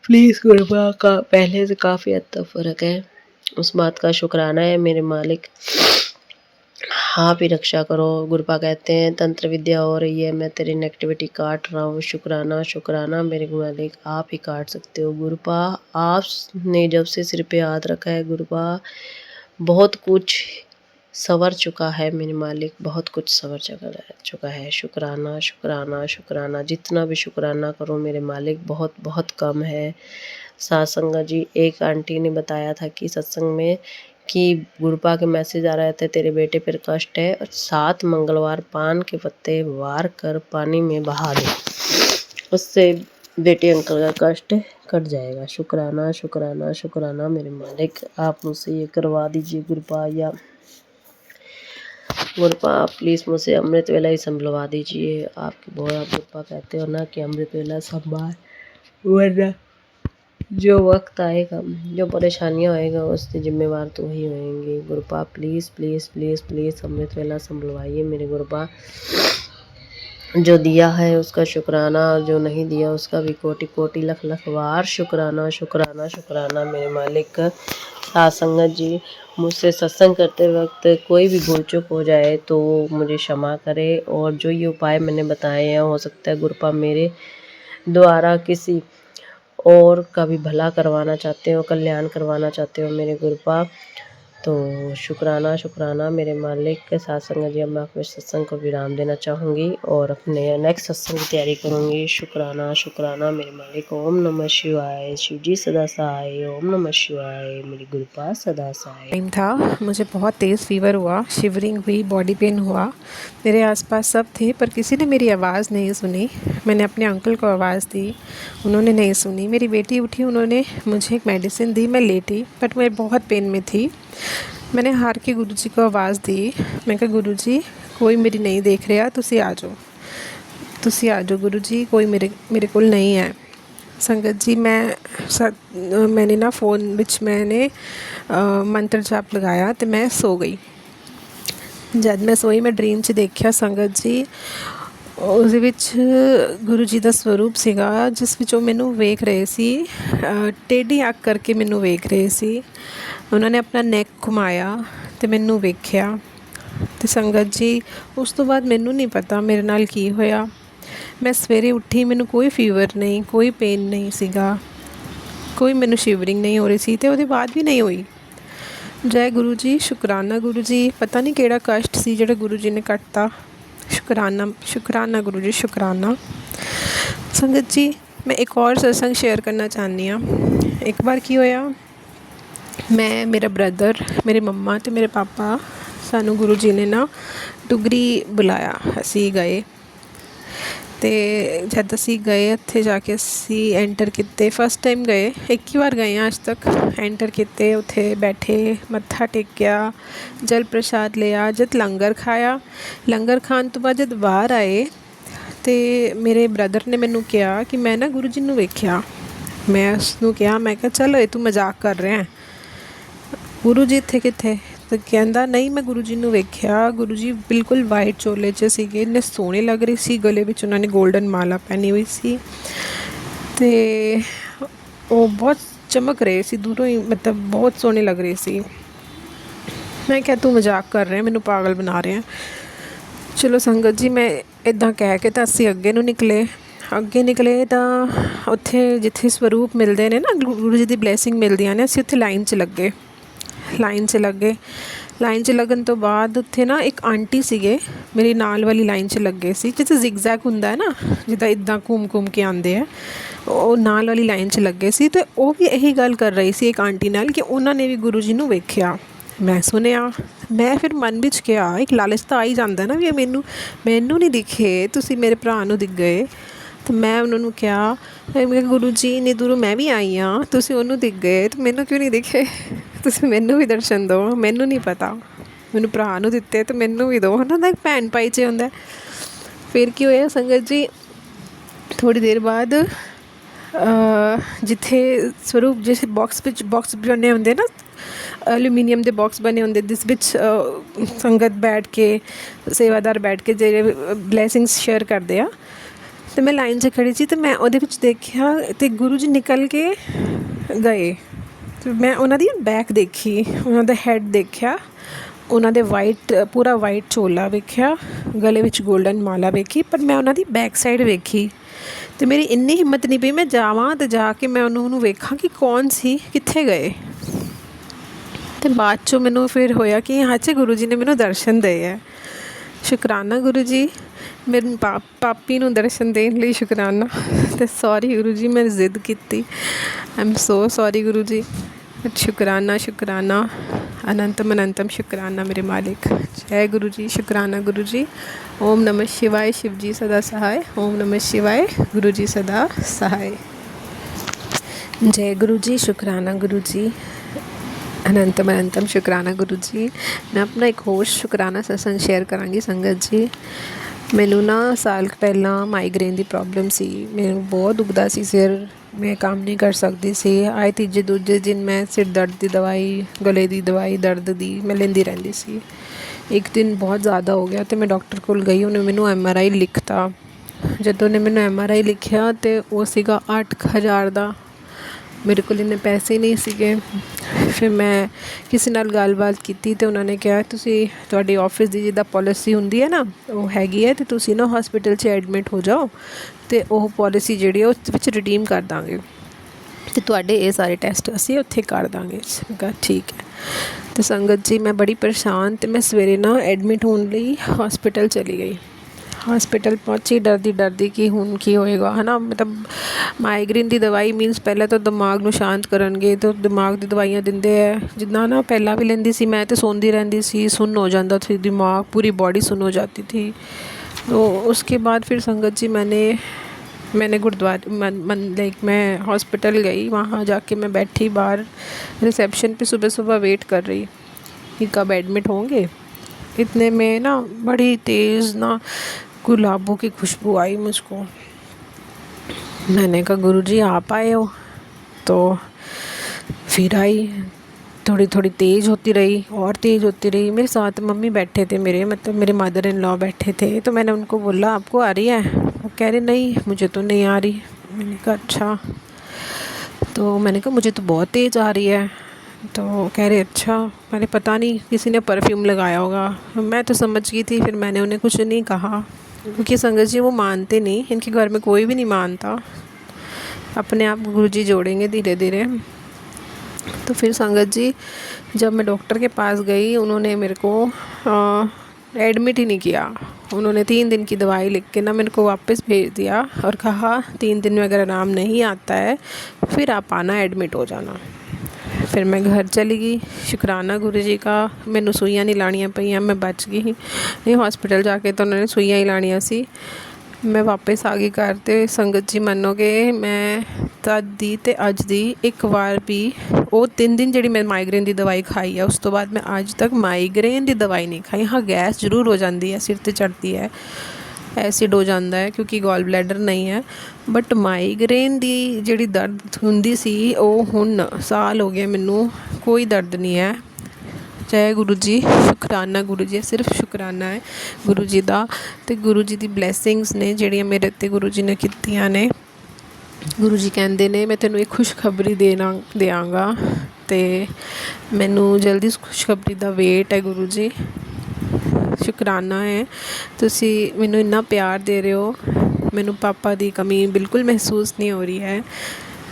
प्लीज़ गुरुपा का पहले से काफ़ी हद तक फ़र्क है, उस बात का शुक्राना है मेरे मालिक। आप ही रक्षा करो। गुरुपा कहते हैं तंत्र विद्या हो रही है, मैं तेरी नेगेटिविटी काट रहा हूँ। शुक्राना शुक्राना मेरे मालिक, आप ही काट सकते हो गुरुपा। आपने जब से सिर पे हाथ रखा है गुरुपा, बहुत कुछ संवर चुका है मेरे मालिक, बहुत कुछ संवर चुका है। शुक्राना शुक्राना शुक्राना, जितना भी शुक्राना करो मेरे मालिक बहुत बहुत कम है। सात संगत जी एक आंटी ने बताया था कि सत्संग में कि गुरुपा के मैसेज आ रहे थे तेरे बेटे पर कष्ट है, और 7 मंगलवार पान के पत्ते वार कर पानी में बहा दे, उससे बेटे अंकल का कष्ट कट जाएगा। शुक्राना शुक्राना शुक्राना मेरे मालिक, आप मुझसे ये करवा दीजिए गुरुपा, या गुरुपा आप प्लीज़ मुझसे अमृत वेला ही संभलवा दीजिए। आपके बहुत गुरुपा कहते हो ना कि अमृत वेला संभाल, वरना जो वक्त आएगा, जो परेशानियाँ आएगा उससे जिम्मेवार तो ही होंगे। गुरुपा प्लीज़ प्लीज़ प्लीज़ प्लीज़ अमृत वेला संभलवाइए मेरे गुरुपा। जो दिया है उसका शुक्राना, और जो नहीं दिया उसका भी कोटि कोटि लख लख वार शुक्राना शुक्राना शुक्राना मेरे मालिक। सात संगत जी मुझसे सत्संग करते वक्त कोई भी भूल चूक हो जाए तो मुझे क्षमा करे, और जो ये उपाय मैंने बताए हैं हो सकता है गुरुपा मेरे द्वारा किसी और का भी भला करवाना चाहते हो, कल्याण करवाना चाहते हो मेरे गुरुपा। तो शुक्राना शुक्राना मेरे मालिक के साथ संगत जी, अब मैं अपने सत्संग को विराम देना चाहूँगी और अपने नेक्स्ट सत्संग की तैयारी करूँगी। शुक्राना शुक्राना मेरे मालिक। ओम नमः शिवाय। शिव जी सदा सहाय। ओम नमः शिवाय। मेरी गुरुपा सदा सहाय। टाइम था, मुझे बहुत तेज़ फीवर हुआ, शिवरिंग हुई, बॉडी पेन हुआ। मेरे आसपास सब थे पर किसी ने मेरी आवाज़ नहीं सुनी। मैंने अपने अंकल को आवाज़ दी, उन्होंने नहीं सुनी। मेरी बेटी उठी, उन्होंने मुझे एक मेडिसिन दी, मैं लेटी, बट मैं बहुत पेन में थी। मैंने हार के गुरुजी को आवाज़ दी, मैं कहा गुरुजी कोई मेरी नहीं देख रहा, तुसी आ जाओ गुरुजी, कोई मेरे कोल नहीं है। संगत जी मैंने ना फ़ोन विच मैंने मंत्र जाप लगाया तो मैं सो गई। जद मैं सोई मैं ड्रीम 'ਚ ਦੇਖਿਆ ਸੰਗਤ ਜੀ ਉਹਦੇ ਵਿੱਚ ਗੁਰੂ ਜੀ ਦਾ ਸਰੂਪ ਸੀਗਾ ਜਿਸ ਵਿੱਚ ਉਹ ਮੈਨੂੰ ਵੇਖ ਰਹੇ ਸੀ, ਟੇਢੀ ਅੱਖ ਕਰਕੇ ਮੈਨੂੰ ਵੇਖ ਰਹੇ ਸੀ। ਉਹਨਾਂ ਨੇ ਆਪਣਾ ਨੈਕ ਘੁਮਾਇਆ ਅਤੇ ਮੈਨੂੰ ਵੇਖਿਆ। ਅਤੇ ਸੰਗਤ ਜੀ ਉਸ ਤੋਂ ਬਾਅਦ ਮੈਨੂੰ ਨਹੀਂ ਪਤਾ ਮੇਰੇ ਨਾਲ ਕੀ ਹੋਇਆ। ਮੈਂ ਸਵੇਰੇ ਉੱਠੀ, ਮੈਨੂੰ ਕੋਈ ਫੀਵਰ ਨਹੀਂ, ਕੋਈ ਪੇਨ ਨਹੀਂ ਸੀਗਾ, ਕੋਈ ਮੈਨੂੰ ਸ਼ਿਵਰਿੰਗ ਨਹੀਂ ਹੋ ਰਹੀ ਸੀ ਅਤੇ ਉਹਦੇ ਬਾਅਦ ਵੀ ਨਹੀਂ ਹੋਈ। ਜੈ ਗੁਰੂ ਜੀ, ਸ਼ੁਕਰਾਨਾ ਗੁਰੂ ਜੀ। ਪਤਾ ਨਹੀਂ ਕਿਹੜਾ ਕਸ਼ਟ ਸੀ ਜਿਹੜਾ ਗੁਰੂ ਜੀ ਨੇ ਕੱਟਤਾ। ਸ਼ੁਕਰਾਨਾ ਗੁਰੂ ਜੀ, ਸ਼ੁਕਰਾਨਾ। ਸੰਗਤ ਜੀ ਮੈਂ ਇੱਕ ਹੋਰ ਸਤਸੰਗ ਸ਼ੇਅਰ ਕਰਨਾ ਚਾਹੁੰਦੀ ਹਾਂ। ਇੱਕ ਵਾਰ ਕੀ ਹੋਇਆ, ਮੈਂ, ਮੇਰਾ ਬ੍ਰਦਰ, ਮੇਰੇ ਮੰਮਾ ਅਤੇ ਮੇਰੇ ਪਾਪਾ, ਸਾਨੂੰ ਗੁਰੂ ਜੀ ਨੇ ਨਾ ਡੁਗਰੀ ਬੁਲਾਇਆ। ਅਸੀਂ ਗਏ ਅਤੇ ਜਦ ਅਸੀਂ ਗਏ ਉੱਥੇ ਜਾ ਕੇ ਅਸੀਂ ਐਂਟਰ ਕੀਤੇ। ਫਸਟ ਟਾਈਮ ਗਏ, ਇੱਕ ਹੀ ਵਾਰ ਗਏ ਹਾਂ ਅੱਜ ਤੱਕ। ਐਂਟਰ ਕੀਤੇ, ਉੱਥੇ ਬੈਠੇ, ਮੱਥਾ ਟੇਕਿਆ, ਜਲ ਪ੍ਰਸ਼ਾਦ ਲਿਆ, ਜਦ ਲੰਗਰ ਖਾਇਆ। ਲੰਗਰ ਖਾਣ ਤੋਂ ਬਾਅਦ ਜਦ ਬਾਹਰ ਆਏ ਅਤੇ ਮੇਰੇ ਬ੍ਰਦਰ ਨੇ ਮੈਨੂੰ ਕਿਹਾ ਕਿ ਮੈਂ ਨਾ ਗੁਰੂ ਜੀ ਨੂੰ ਵੇਖਿਆ। ਮੈਂ ਉਸਨੂੰ ਕਿਹਾ, ਮੈਂ ਕਿਹਾ ਚੱਲ ਇਹ ਤੂੰ ਮਜ਼ਾਕ ਕਰ ਰਿਹਾ, ਗੁਰੂ ਜੀ ਇੱਥੇ ਕਿੱਥੇ? ਤਾਂ ਕਹਿੰਦਾ ਨਹੀਂ, ਮੈਂ ਗੁਰੂ ਜੀ ਨੂੰ ਵੇਖਿਆ। ਗੁਰੂ ਜੀ ਬਿਲਕੁਲ ਵਾਈਟ ਚੋਲੇ 'ਚ ਸੀਗੇ, ਇੰਨੇ ਸੋਹਣੇ ਲੱਗ ਰਹੇ ਸੀ। ਗਲੇ ਵਿੱਚ ਉਹਨਾਂ ਨੇ ਗੋਲਡਨ ਮਾਲਾ ਪਹਿਨੀ ਹੋਈ ਸੀ ਅਤੇ ਉਹ ਬਹੁਤ ਚਮਕ ਰਹੇ ਸੀ ਦੂਰੋਂ ਹੀ, ਮਤਲਬ ਬਹੁਤ ਸੋਹਣੇ ਲੱਗ ਰਹੇ ਸੀ। ਮੈਂ ਕਿਹਾ ਤੂੰ ਮਜ਼ਾਕ ਕਰ ਰਿਹਾ, ਮੈਨੂੰ ਪਾਗਲ ਬਣਾ ਰਿਹਾ। ਚਲੋ ਸੰਗਤ ਜੀ ਮੈਂ ਇੱਦਾਂ ਕਹਿ ਕੇ ਤਾਂ ਅਸੀਂ ਅੱਗੇ ਨਿਕਲੇ ਤਾਂ ਉੱਥੇ ਜਿੱਥੇ ਸਰੂਪ ਮਿਲਦੇ ਨੇ ਨਾ, ਗੁਰੂ ਜੀ ਦੀ ਬਲੈਸਿੰਗ ਮਿਲਦੀਆਂ ਨੇ, ਅਸੀਂ ਉੱਥੇ ਲਾਈਨ 'ਚ ਲੱਗੇ। ਲੱਗਣ ਤੋਂ ਬਾਅਦ ਉੱਥੇ ਨਾ ਇੱਕ ਆਂਟੀ ਸੀਗੇ, ਮੇਰੀ ਨਾਲ ਵਾਲੀ ਲਾਈਨ 'ਚ ਲੱਗੇ ਸੀ, ਜਿੱਥੇ ਜ਼ਿਗਜ਼ੈਗ ਹੁੰਦਾ ਹੈ ਨਾ, ਜਿੱਦਾਂ ਇੱਦਾਂ ਘੁੰਮ ਕੇ ਆਉਂਦੇ ਆ, ਉਹ ਨਾਲ ਵਾਲੀ ਲਾਈਨ 'ਚ ਲੱਗੇ ਸੀ। ਅਤੇ ਉਹ ਵੀ ਇਹੀ ਗੱਲ ਕਰ ਰਹੀ ਸੀ ਇੱਕ ਆਂਟੀ ਨਾਲ ਕਿ ਉਹਨਾਂ ਨੇ ਵੀ ਗੁਰੂ ਜੀ ਨੂੰ ਵੇਖਿਆ। ਮੈਂ ਸੁਣਿਆ, ਮੈਂ ਫਿਰ ਮਨ ਵਿੱਚ ਕਿਹਾ, ਇੱਕ ਲਾਲਚ ਤਾਂ ਆ ਹੀ ਜਾਂਦਾ ਨਾ ਵੀ ਮੈਨੂੰ ਨਹੀਂ ਦਿਖੇ, ਤੁਸੀਂ ਮੇਰੇ ਭਰਾ ਨੂੰ ਦਿਖ ਗਏ। ਅਤੇ ਮੈਂ ਉਹਨਾਂ ਨੂੰ ਕਿਹਾ, ਮੈਂ ਗੁਰੂ ਜੀ ਇੰਨੀ ਦੂਰੋਂ ਮੈਂ ਵੀ ਆਈ ਹਾਂ, ਤੁਸੀਂ ਉਹਨੂੰ ਦਿਖ ਗਏ ਅਤੇ ਮੈਨੂੰ ਕਿਉਂ ਨਹੀਂ ਦਿਖੇ? ਤੁਸੀਂ ਮੈਨੂੰ ਵੀ ਦਰਸ਼ਨ ਦਿਓ, ਮੈਨੂੰ ਨਹੀਂ ਪਤਾ, ਮੈਨੂੰ ਭਰਾ ਨੂੰ ਦਿੱਤੇ ਅਤੇ ਮੈਨੂੰ ਵੀ ਦਿਓ, ਉਹਨਾਂ ਦਾ ਇੱਕ ਭੈਣ ਭਾਈ 'ਚ ਹੁੰਦਾ। ਫਿਰ ਕੀ ਹੋਇਆ ਸੰਗਤ ਜੀ, ਥੋੜ੍ਹੀ ਦੇਰ ਬਾਅਦ ਜਿੱਥੇ ਸਰੂਪ ਜਿਸ ਬਾਕਸ ਬਣੇ ਹੁੰਦੇ ਨਾ, ਐਲੂਮੀਨੀਅਮ ਦੇ ਬਾਕਸ ਬਣੇ ਹੁੰਦੇ, ਜਿਸ ਵਿੱਚ ਸੰਗਤ ਬੈਠ ਕੇ, ਸੇਵਾਦਾਰ ਬੈਠ ਕੇ ਜਿਹੜੇ ਬਲੈਸਿੰਗਸ ਸ਼ੇਅਰ ਕਰਦੇ ਆ, ਅਤੇ ਮੈਂ ਲਾਈਨ 'ਚ ਖੜ੍ਹੀ ਸੀ ਅਤੇ ਮੈਂ ਉਹਦੇ ਵਿੱਚ ਦੇਖਿਆ ਅਤੇ ਗੁਰੂ ਜੀ ਨਿਕਲ ਕੇ ਗਏ। ਅਤੇ ਮੈਂ ਉਹਨਾਂ ਦੀ ਬੈਕ ਦੇਖੀ, ਉਹਨਾਂ ਦਾ ਹੈਡ ਦੇਖਿਆ, ਉਹਨਾਂ ਦੇ ਪੂਰਾ ਵਾਈਟ ਚੋਲਾ ਵੇਖਿਆ, ਗਲੇ ਵਿੱਚ ਗੋਲਡਨ ਮਾਲਾ ਵੇਖੀ, ਪਰ ਮੈਂ ਉਹਨਾਂ ਦੀ ਬੈਕ ਸਾਈਡ ਵੇਖੀ ਅਤੇ ਮੇਰੀ ਇੰਨੀ ਹਿੰਮਤ ਨਹੀਂ ਪਈ ਮੈਂ ਜਾਵਾਂ ਅਤੇ ਜਾ ਕੇ ਮੈਂ ਉਹਨੂੰ ਵੇਖਾਂ ਕਿ ਕੌਣ ਸੀ, ਕਿੱਥੇ ਗਏ। ਅਤੇ ਬਾਅਦ 'ਚੋਂ ਮੈਨੂੰ ਫਿਰ ਹੋਇਆ ਕਿ ਅੱਛਾ ਗੁਰੂ ਜੀ ਨੇ ਮੈਨੂੰ ਦਰਸ਼ਨ ਦੇ ਹੈ। ਸ਼ੁਕਰਾਨਾ ਗੁਰੂ ਜੀ, ਮੇਰੇ ਪਾਪੀ ਨੂੰ ਦਰਸ਼ਨ ਦੇਣ ਲਈ ਸ਼ੁਕਰਾਨਾ। ਅਤੇ ਸੌਰੀ ਗੁਰੂ ਜੀ, ਮੈਂ ਜ਼ਿੱਦ ਕੀਤੀ, I am so sorry Guru ji. ਸ਼ੁਕਰਾਨਾ ਅਨੰਤਮ ਅਨੰਤਮ ਸ਼ੁਕਰਾਨਾ ਮੇਰੇ ਮਾਲਿਕ। ਜੈ ਗੁਰੂ ਜੀ, ਸ਼ੁਕਰਾਨਾ ਗੁਰੂ ਜੀ। ਓਮ ਨਮः ਸ਼ਿਵਾਏ, शिव जी सदा सहाय। ओम नमः शिवाय, गुरु जी सदा सहाय। जय गुरु जी, शुकराना गुरु जी। अनंतम अनंतम शुकराना गुरु जी। मैं अपना एक होर शुकराना सत्संग शेयर करांगी संगत जी। ਮੈਨੂੰ ਨਾ ਸਾਲ ਕੁ ਪਹਿਲਾਂ ਮਾਈਗ੍ਰੇਨ ਦੀ ਪ੍ਰੋਬਲਮ ਸੀ, ਮੈਨੂੰ ਬਹੁਤ ਦੁਖਦਾ ਸੀ ਸਿਰ, ਮੈਂ ਕੰਮ ਨਹੀਂ ਕਰ ਸਕਦੀ ਸੀ। ਆਏ ਤੀਜੇ ਦੂਜੇ ਦਿਨ ਮੈਂ ਸਿਰ ਦਰਦ ਦੀ ਦਵਾਈ, ਗਲੇ ਦੀ ਦਵਾਈ, ਦਰਦ ਦੀ ਮੈਂ ਲੈਂਦੀ ਰਹਿੰਦੀ ਸੀ। ਇੱਕ ਦਿਨ ਬਹੁਤ ਜ਼ਿਆਦਾ ਹੋ ਗਿਆ ਅਤੇ ਮੈਂ ਡਾਕਟਰ ਕੋਲ ਗਈ, ਉਹਨੇ ਮੈਨੂੰ MRI ਲਿਖਤਾ। ਜਦੋਂ ਉਹਨੇ ਮੈਨੂੰ MRI ਲਿਖਿਆ ਅਤੇ ਉਹ ਸੀਗਾ 8,000 ਦਾ। ਮੇਰੇ ਕੋਲ ਇੰਨੇ ਪੈਸੇ ਨਹੀਂ ਸੀਗੇ। ਫਿਰ ਮੈਂ ਕਿਸੇ ਨਾਲ ਗੱਲਬਾਤ ਕੀਤੀ ਅਤੇ ਉਹਨਾਂ ਨੇ ਕਿਹਾ ਤੁਹਾਡੀ ਆਫਿਸ ਦੀ ਜਿੱਦਾਂ ਪੋਲਿਸੀ ਹੁੰਦੀ ਹੈ ਨਾ, ਉਹ ਹੈਗੀ ਹੈ ਅਤੇ ਤੁਸੀਂ ਨਾ ਹੋਸਪਿਟਲ 'ਚ ਐਡਮਿਟ ਹੋ ਜਾਓ ਅਤੇ ਉਹ ਪੋਲਿਸੀ ਜਿਹੜੀ ਉਸ ਵਿੱਚ ਰਿਡੀਮ ਕਰ ਦਾਂਗੇ ਅਤੇ ਤੁਹਾਡੇ ਇਹ ਸਾਰੇ ਟੈਸਟ ਅਸੀਂ ਉੱਥੇ ਕਰ ਦਾਂਗੇ। ਮੈਂ ਕਿਹਾ ਠੀਕ ਹੈ। ਅਤੇ ਸੰਗਤ ਜੀ ਮੈਂ ਬੜੀ ਪਰੇਸ਼ਾਨ, ਅਤੇ ਮੈਂ ਸਵੇਰੇ ਨਾ ਐਡਮਿਟ ਹੋਣ ਲਈ ਹੋਸਪਿਟਲ ਚਲੀ ਗਈ। ਹਸਪੀਟਲ ਪਹੁੰਚੀ ਡਰਦੀ ਕਿ ਹੁਣ ਕੀ ਹੋਏਗਾ, ਹੈ ਨਾ। ਮਤਲਬ ਮਾਈਗ੍ਰੇਨ ਦੀ ਦਵਾਈ ਮੀਨਸ ਪਹਿਲਾਂ ਤਾਂ ਦਿਮਾਗ ਨੂੰ ਸ਼ਾਂਤ ਕਰਨਗੇ ਤਾਂ ਦਿਮਾਗ ਦੀ ਦਵਾਈਆਂ ਦਿੰਦੇ ਹੈ। ਜਿੱਦਾਂ ਨਾ ਪਹਿਲਾਂ ਵੀ ਲੈਂਦੀ ਸੀ ਮੈਂ, ਤਾਂ ਸੌਂਦੀ ਰਹਿੰਦੀ ਸੀ, ਸੁੰਨ ਹੋ ਜਾਂਦਾ ਸੀ ਦਿਮਾਗ, पूरी बॉडी सुन्न हो जाती थी। तो उसके बाद फिर संगत जी मैंने गुरुद्वारे मैं हॉस्पिटल गई। वहाँ जाके मैं बैठी बाहर रिसेप्शन पे, सुबह वेट कर रही कि कब एडमिट होंगे। इतने में ना बड़ी तेज़ ना गुलाबों की खुशबू आई मुझको। मैंने कहा गुरुजी आप आए हो? तो फिर आई, थोड़ी थोड़ी तेज़ होती रही और तेज़ होती रही। मेरे साथ मम्मी बैठे थे, मेरे मतलब मेरे मदर इन लॉ बैठे थे। तो मैंने उनको बोला आपको आ रही है? वो कह रहे नहीं मुझे तो नहीं आ रही। मैंने कहा अच्छा। तो मैंने कहा मुझे तो बहुत तेज़ आ रही है। तो कह रहे अच्छा। मैंने पता नहीं किसी ने परफ्यूम लगाया होगा। मैं तो समझ गई थी, फिर मैंने उन्हें कुछ नहीं कहा क्योंकि संगत जी वो मानते नहीं, इनके घर में कोई भी नहीं मानता। अपने आप गुरुजी जोड़ेंगे धीरे धीरे। तो फिर संगत जी जब मैं डॉक्टर के पास गई, उन्होंने मेरे को एडमिट ही नहीं किया। उन्होंने 3 दिन की दवाई लिख के ना मेरे को वापस भेज दिया और कहा 3 दिन में अगर आराम नहीं आता है फिर आप आना, एडमिट हो जाना। फिर मैं घर चली गई। शुक्राना गुरुजी का, मैनू सुइयां नहीं लानियां पईयां, मैं बच गई। नहीं हॉस्पिटल जाके तो उन्होंने सुइयां ही लानियां सी। मैं वापस आ गई घर ते। संगत जी मनोगे मैं तद दी ते अज दी एक बार भी वो 3 दिन जी मैं माइग्रेन की दवाई खाई है, उस तो बाद मैं अज तक माइग्रेन की दवाई नहीं खाई। हाँ गैस जरूर हो जाती है, सिर ते चढ़ती है, एसिड हो जाता है क्योंकि गॉल ब्लैडर नहीं है। बट माइग्रेन की जी दर्द होंदी सी वो हुण साल हो गया मैनू कोई दर्द नहीं है। जय गुरु जी, शुकराना गुरु जी, सिर्फ शुकराना है गुरु जी का। तो गुरु जी की ब्लैसिंग्स ने जिहड़ियां मेरे ते गुरु जी ने कीतियां ने। गुरु जी कहते ने मैं तेनों एक खुशखबरी देंगा, तो मैनू जल्दी उस खुशखबरी का वेट है गुरु जी। शुकराना है तुसी मैनू इन्ना प्यार दे रहे हो। मैनू पापा की कमी बिल्कुल महसूस नहीं हो रही है।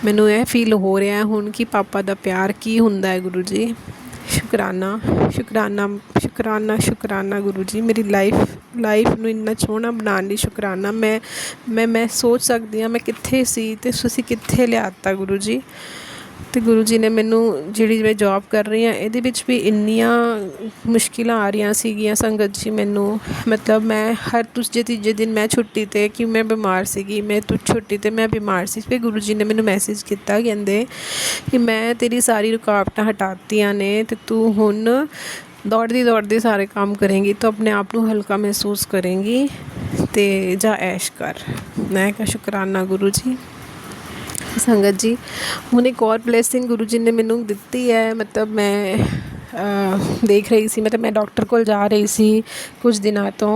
मैनू यह फील हो रहा है हुण कि पापा का प्यार की हुंदा है गुरु जी। शुकराना शुकराना शुकराना शुकराना गुरु जी, मेरी लाइफ नूं इन्ना सोहना बनाने लई शुकराना। मैं सोच सकती हाँ मैं कित्थे सी ते तुसीं कित्थे लियाता गुरु जी। तो गुरु जी ने मैनू जिहड़ी मैं जॉब कर रही हाँ इहदे विच भी इन्नियां मुश्किलां आ रही सीगियां संगत जी मैनू। मतलब मैं हर दूजे तीजे दिन मैं छुट्टी ते कि मैं बीमार सीगी, मैं छुट्टी ते मैं बीमार सी। फिर गुरु जी ने मैनू मैसेज किया कहंदे कि मैं तेरी सारी रुकावटां हटातियां ने ते तू हुण दौड़दी सारे काम करेंगी तो अपने आप को हल्का महसूस करेंगी, तो जा ऐश कर। मैं कहा शुकराना गुरु जी। संगत जी हुण एक और ब्लैसिंग गुरु जी ने मैनू दिती है। मतलब मैं देख रही सी, मतलब मैं डॉक्टर को जा रही सी कुछ दिनों तो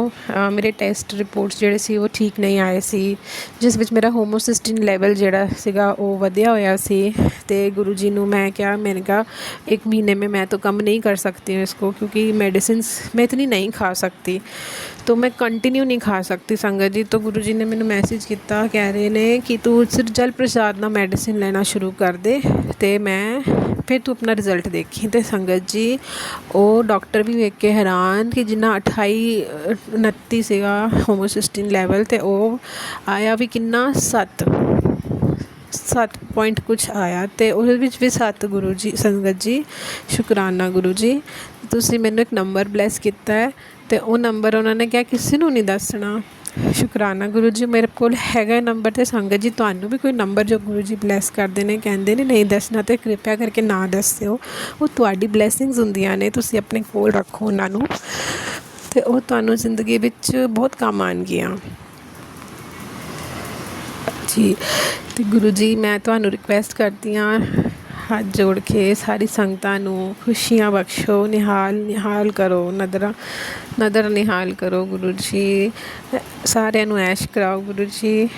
मेरे टेस्ट रिपोर्ट्स जिहड़े सी वो ठीक नहीं आए सी, जिस विच मेरा होमोसिस्टिन लैवल जिहड़ा सीगा वो वधिया होया सी। ते गुरु जी नू मैं क्या, मैंने कहा 1 महीने में मैं तो कम नहीं कर सकती हूँ इसको, क्योंकि मेडिसिन मैं इतनी नहीं खा सकती, तो मैं कंटिन्यू नहीं खा सकती संगत जी। तो गुरु जी ने मैंने मैसेज किया, कह रहे ने कि तू सिर्फ जल प्रसाद ना मेडिसिन लेना शुरू कर दे, तो मैं फिर तू अपना रिजल्ट देखी। तो संगत जी वो डॉक्टर भी वेख के हैरान कि जिन्ना 28-29 सीगा होमोसिस्टिन लैवल, तो वो आया भी किन्ना 7 पॉइंट कुछ आया, तो उस भी 7। गुरु जी संगत जी शुकराना गुरु जी, तुसी मैनू एक नंबर ब्लैस किया है, तो वो नंबर उन्होंने क्या किसी को नहीं दसना। शुकराना गुरु जी, मेरे को हैगा नंबर, तो संगत जी तुहानू भी कोई नंबर जो गुरु जी ब्लैस करते हैं कहते ने नहीं दसना, तो कृपया करके ना दस्सिओ। वो तुहाडी ब्लैसिंग्स हुंदियां ने, तुसी अपने कोल रखो उन्होंने, तो वो तुहानू जिंदगी विच बहुत काम आउणगियां जी। तो गुरु जी मैं तुहानू रिक्वेस्ट करती हाँ हाथ जोड़ के सारी संगतां नू खुशियाँ बख्शो, निहाल करो, नदर निहाल करो गुरु जी। सारिਆਂ नू ऐश कराओ गुरु जी,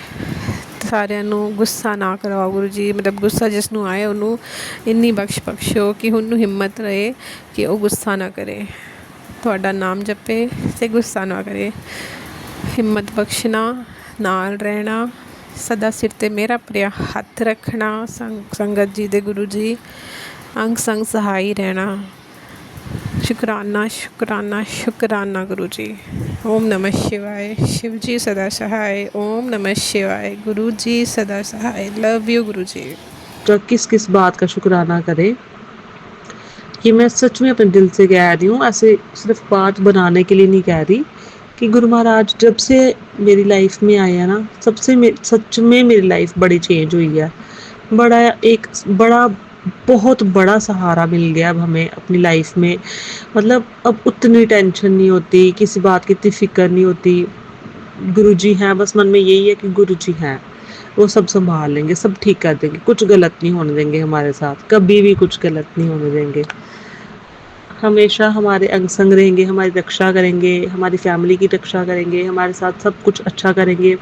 सारिਆਂ नू गुस्सा ना कराओ गुरु जी। मतलब गुस्सा जिस नू आए उन्होंने इन्नी बख्शो कि उन्होंने हिम्मत रहे कि वो गुस्सा ना करे, तुहाडा नाम जपे ते गुस्सा ना करे। हिम्मत बख्शना, नाल रहना, सदा सिर ते मेरा प्रिया हथ रखना, संगत जी दे गुरु जी अंग संग सहाई रहना। शुकराना शुकराना शुकराना गुरु जी। ओम नमः शिवाय। शिव जी सदा सहाय। ओम नमः शिवाय। गुरु जी सदा सहाय। लव यू गुरु जी। तो किस बात का शुक्राना करें कि मैं सच में अपने दिल से कह रही हूँ, ऐसे सिर्फ बात बनाने के लिए नहीं कह रही, कि गुरु महाराज जब से मेरी लाइफ में आए हैं ना, सच में मेरी लाइफ बड़ी चेंज हुई है। बहुत बड़ा सहारा मिल गया अब हमें अपनी लाइफ में। मतलब अब उतनी टेंशन नहीं होती, किसी बात की इतनी फिक्र नहीं होती। गुरु जी हैं, बस मन में यही है कि गुरु जी हैं। वो सब संभाल लेंगे, सब ठीक कर देंगे, कुछ गलत नहीं होने देंगे हमारे साथ, कभी भी कुछ गलत नहीं होने देंगे। हमेशा हमारे अंग संग रहेंगे, हमारी रक्षा करेंगे, हमारी फैमिली की रक्षा करेंगे, हमारे साथ सब कुछ अच्छा करेंगे।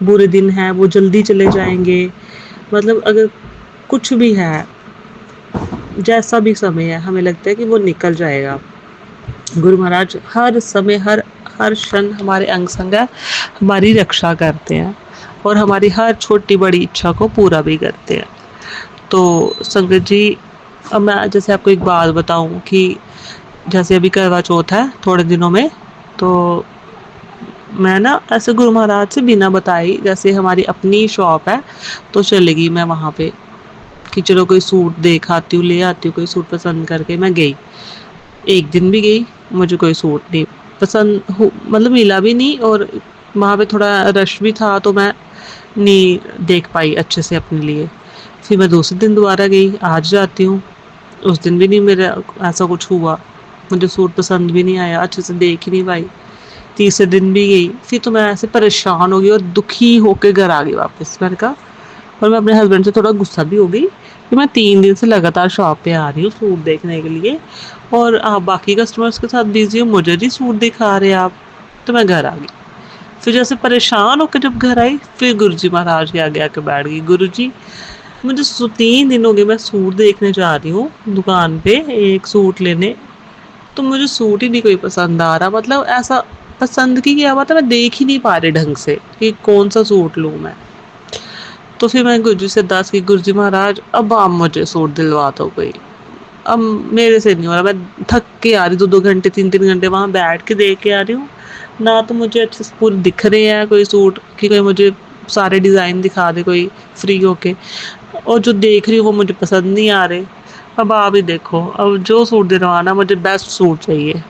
बुरे दिन हैं वो जल्दी चले जाएंगे। मतलब अगर कुछ भी है, जैसा भी समय है, हमें लगता है कि वो निकल जाएगा। गुरु महाराज हर समय हर हर क्षण हमारे अंग संग है, हमारी रक्षा करते हैं और हमारी हर छोटी बड़ी इच्छा को पूरा भी करते हैं। तो संगत जी, अब मैं जैसे आपको एक बात बताऊं कि जैसे अभी करवा चौथ है थोड़े दिनों में, तो मैं ना ऐसे गुरु महाराज से बिना बताई, जैसे हमारी अपनी शॉप है तो चलेगी मैं वहाँ पे कि चलो कोई सूट देख आती हूँ, ले आती हूँ, कोई सूट पसंद करके मैं गई। एक दिन भी गई, मुझे कोई सूट नहीं पसंद मतलब मिला भी नहीं, और वहाँ पे थोड़ा रश भी था तो मैं नहीं देख पाई अच्छे से अपने लिए। फिर मैं दूसरे दिन दोबारा गई, आज जाती हूँ, उस दिन भी नहीं मेरा ऐसा कुछ हुआ, मुझे सूट पसंद भी नहीं आया, अच्छे से देख ही नहीं पाई। तीसरे दिन भी गई, फिर तो मैं ऐसे परेशान हो गई और दुखी होकर घर आ गई वापस। मैंने कहा, और मैं अपने हस्बैंड से थोड़ा गुस्सा भी हो गई कि मैं 3 दिन से लगातार शॉप पे आ रही हूँ सूट देखने के लिए और आप बाकी कस्टमर्स के साथ बिजी हो, मुझे नहीं सूट दिखा रहे आप। तो मैं घर आ गई। फिर जैसे परेशान होकर जब घर आई, फिर गुरुजी महाराज के आगे आके बैठ गई। गुरुजी, मुझे 3 दिन हो गए मैं सूट देखने जा रही हूँ दुकान पे एक सूट लेने, तो मुझे सूट ही नहीं कोई पसंद आ रहा। मतलब ऐसा पसंद की क्या बात है, मैं देख ही नहीं पा रही ढंग से कि कौन सा सूट लूँ मैं। तो फिर मैं गुरुजी से अरदास की, गुरुजी महाराज अब आप मुझे सूट दिलवा दो कोई, अब मेरे से नहीं हो रहा, मैं थक के आ रही 2-2 घंटे 3-3 घंटे वहाँ बैठ के देख के आ रही हूँ ना, तो मुझे अच्छे से पूरे दिख रहे हैं कोई सूट कि कोई मुझे सारे डिज़ाइन दिखा दे कोई फ्री होके, और जो देख रही हूँ वो मुझे पसंद नहीं आ रहे। अब आप ही देखो, अब जो सूट दिलवाना मुझे बेस्ट सूट चाहिए।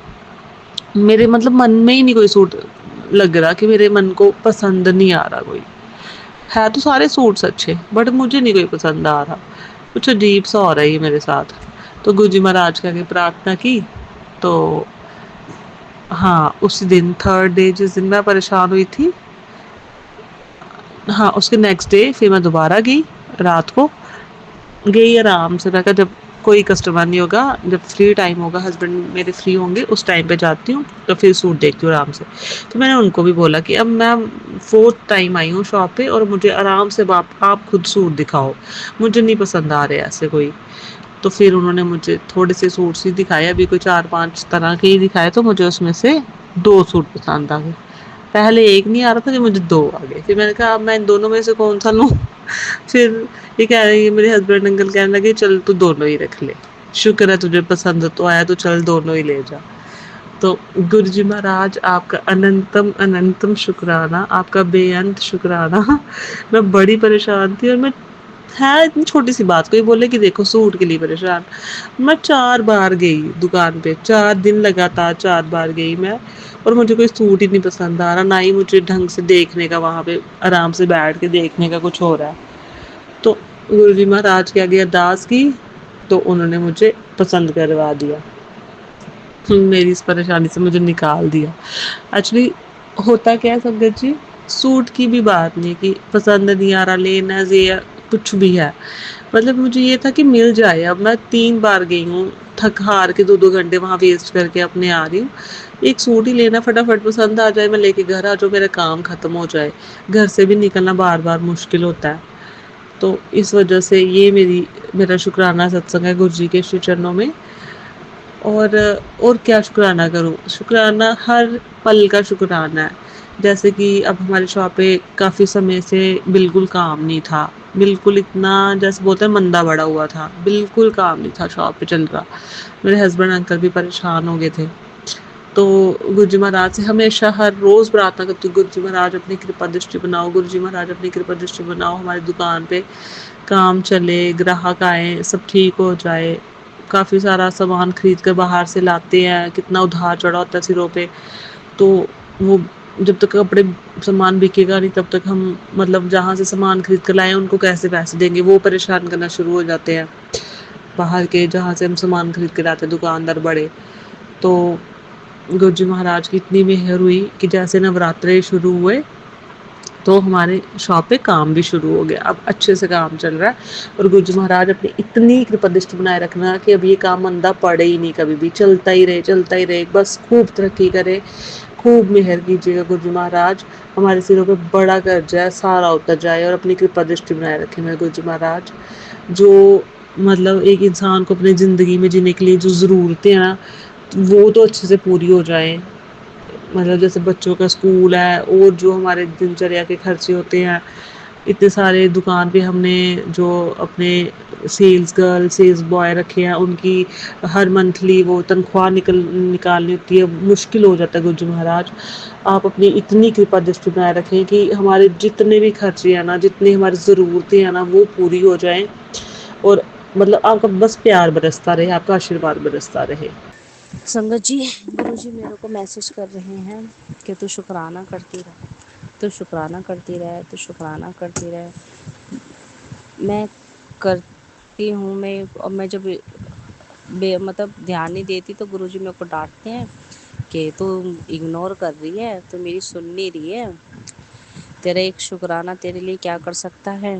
मेरे मतलब मन में ही नहीं कोई सूट लग रहा कि मेरे मन को पसंद नहीं आ रहा कोई। है तो सारे सूट्स अच्छे बट मुझे नहीं कोई पसंद आ रहा, कुछ अजीब सा हो रहा है ये मेरे साथ। तो गुरुजी महाराज के आगे प्रार्थना की, तो हाँ उसी दिन 3rd डे जिस दिन मैं परेशान हुई थी, हाँ उसके नेक्स्ट डे फिर मैं दोबारा गई, रात को गई आराम से। मैं कहा जब कोई कस्टमर नहीं होगा, जब फ्री टाइम होगा, हस्बैंड मेरे फ्री होंगे, उस टाइम पे जाती हूँ तो फिर सूट देखती हूँ आराम से। तो मैंने उनको भी बोला कि अब मैं 4th टाइम आई हूँ शॉप पे और मुझे आराम से आप खुद सूट दिखाओ, मुझे नहीं पसंद आ रहे ऐसे कोई। तो फिर उन्होंने मुझे थोड़े से सूट्स ही दिखाए, अभी कोई 4-5 तरह के ही दिखाए, तो मुझे उसमें से 2 सूट पसंद आ गए। पहले एक नहीं आ रहा था कि मुझे 2 आ गए। फिर मैंने कहा अब मैं इन दोनों में से कौन सा लूँ। फिर ये कह रही है, मेरे हस्बैंड अंकल कहने लगे चल तू दोनों ही रख ले, शुक्र है तुझे पसंद तो आया, तो चल दोनों ही ले जा। तो गुरुजी महाराज आपका अनंतम अनंतम शुक्राना, आपका बेअंत शुक्राना। मैं बड़ी परेशान थी और मैं है इतनी छोटी सी बात, कोई बोले कि देखो सूट के लिए परेशान, मैं 4 बार गई दुकान पे, 4 दिन लगातार 4 बार गई मैं, और मुझे कोई सूट ही नहीं पसंद आ रहा, ना ही मुझे ढंग से देखने का वहाँ पे आराम से बैठ के देखने का कुछ हो रहा है। तो गुरुजी महाराज के आगे अरदास की तो उन्होंने मुझे पसंद करवा दिया, मेरी इस परेशानी से मुझे निकाल दिया। एक्चुअली होता क्या है संगत जी, सूट की भी बात नहीं कि पसंद नहीं आ रहा लेना या कुछ भी है, मतलब मुझे ये था कि मिल जाए। अब मैं 3 बार गई हूँ, थक हार के 2-2 घंटे वहाँ वेस्ट करके अपने आ रही हूँ, एक सूट ही लेना, फटाफट पसंद आ जाए मैं लेके घर आ जाऊँ, मेरा काम ख़त्म हो जाए, घर से भी निकलना बार बार मुश्किल होता है। तो इस वजह से ये मेरा शुक्राना सत्संग है गुरुजी के श्री चरणों में। और क्या शुक्राना करूँ, शुक्राना हर पल का शुक्राना है। जैसे कि अब हमारे शॉप पे काफ़ी समय से बिल्कुल काम नहीं था, बिल्कुल इतना जैसे बोलते हैं मंदा पड़ा हुआ था, बिल्कुल काम नहीं था शॉप पे चल रहा। मेरे हस्बैंड अंकल भी परेशान हो गए थे। तो गुरुजी महाराज से हमेशा हर रोज़ प्रार्थना करती हूँ, गुरुजी महाराज अपनी कृपा दृष्टि बनाओ, गुरुजी महाराज अपनी कृपा दृष्टि बनाओ, हमारी दुकान पे काम चले, ग्राहक आए, सब ठीक हो जाए। काफ़ी सारा सामान खरीद कर बाहर से लाते हैं, कितना उधार चढ़ा होता है सिरों पे, तो वो जब तक कपड़े सामान बिकेगा नहीं तब तक हम मतलब जहाँ से सामान खरीद कर लाए उनको कैसे पैसे देंगे, वो परेशान करना शुरू हो जाते हैं बाहर के जहाँ से हम सामान खरीद कर लाते हैं दुकानदार बड़े। तो गुरुजी महाराज की इतनी मेहर हुई कि जैसे नवरात्रे शुरू हुए तो हमारे शॉप पे काम भी शुरू हो गया। अब अच्छे से काम चल रहा है और गुरुजी महाराज अपनी इतनी कृपा दृष्टि बनाए रखना कि अब ये काम मंदा पड़े ही नहीं, कभी भी चलता ही रहे, बस खूब तरक्की करे, खूब मेहर कीजिएगा गुरुजी महाराज। हमारे सिरों पे बड़ा कर्जा है, सारा उतर जाए और अपनी कृपा दृष्टि बनाए रखे मेरे गुरुजी महाराज। जो मतलब एक इंसान को अपनी ज़िंदगी में जीने के लिए जो ज़रूरतें हैं ना, वो तो अच्छे से पूरी हो जाएँ। मतलब जैसे बच्चों का स्कूल है और जो हमारे दिनचर्या के खर्चे होते हैं, इतने सारे दुकान पे हमने जो अपने सेल्स गर्ल सेल्स बॉय रखे हैं, उनकी हर मंथली वो तनख्वाह निकालनी होती है, मुश्किल हो जाता है। गुरुजी महाराज आप अपनी इतनी कृपा दृष्टि बनाए रखें कि हमारे जितने भी खर्चे हैं ना, जितनी हमारी ज़रूरतें हैं ना, वो पूरी हो जाएं और मतलब आपका बस प्यार बरसता रहे, आपका आशीर्वाद बरसता रहे। संगत जी, गुरुजी मेरे को मैसेज कर रहे हैं कि तू शुक्राना करती रह, तू शुक्राना करती रह, तू शुक्राना करती रह। मैं करती हूँ, मैं जब मतलब ध्यान नहीं देती तो गुरुजी मेरे को डांटते हैं कि तू इग्नोर कर रही है, तू मेरी सुन नहीं रही है, तेरा एक शुक्राना तेरे लिए क्या कर सकता है।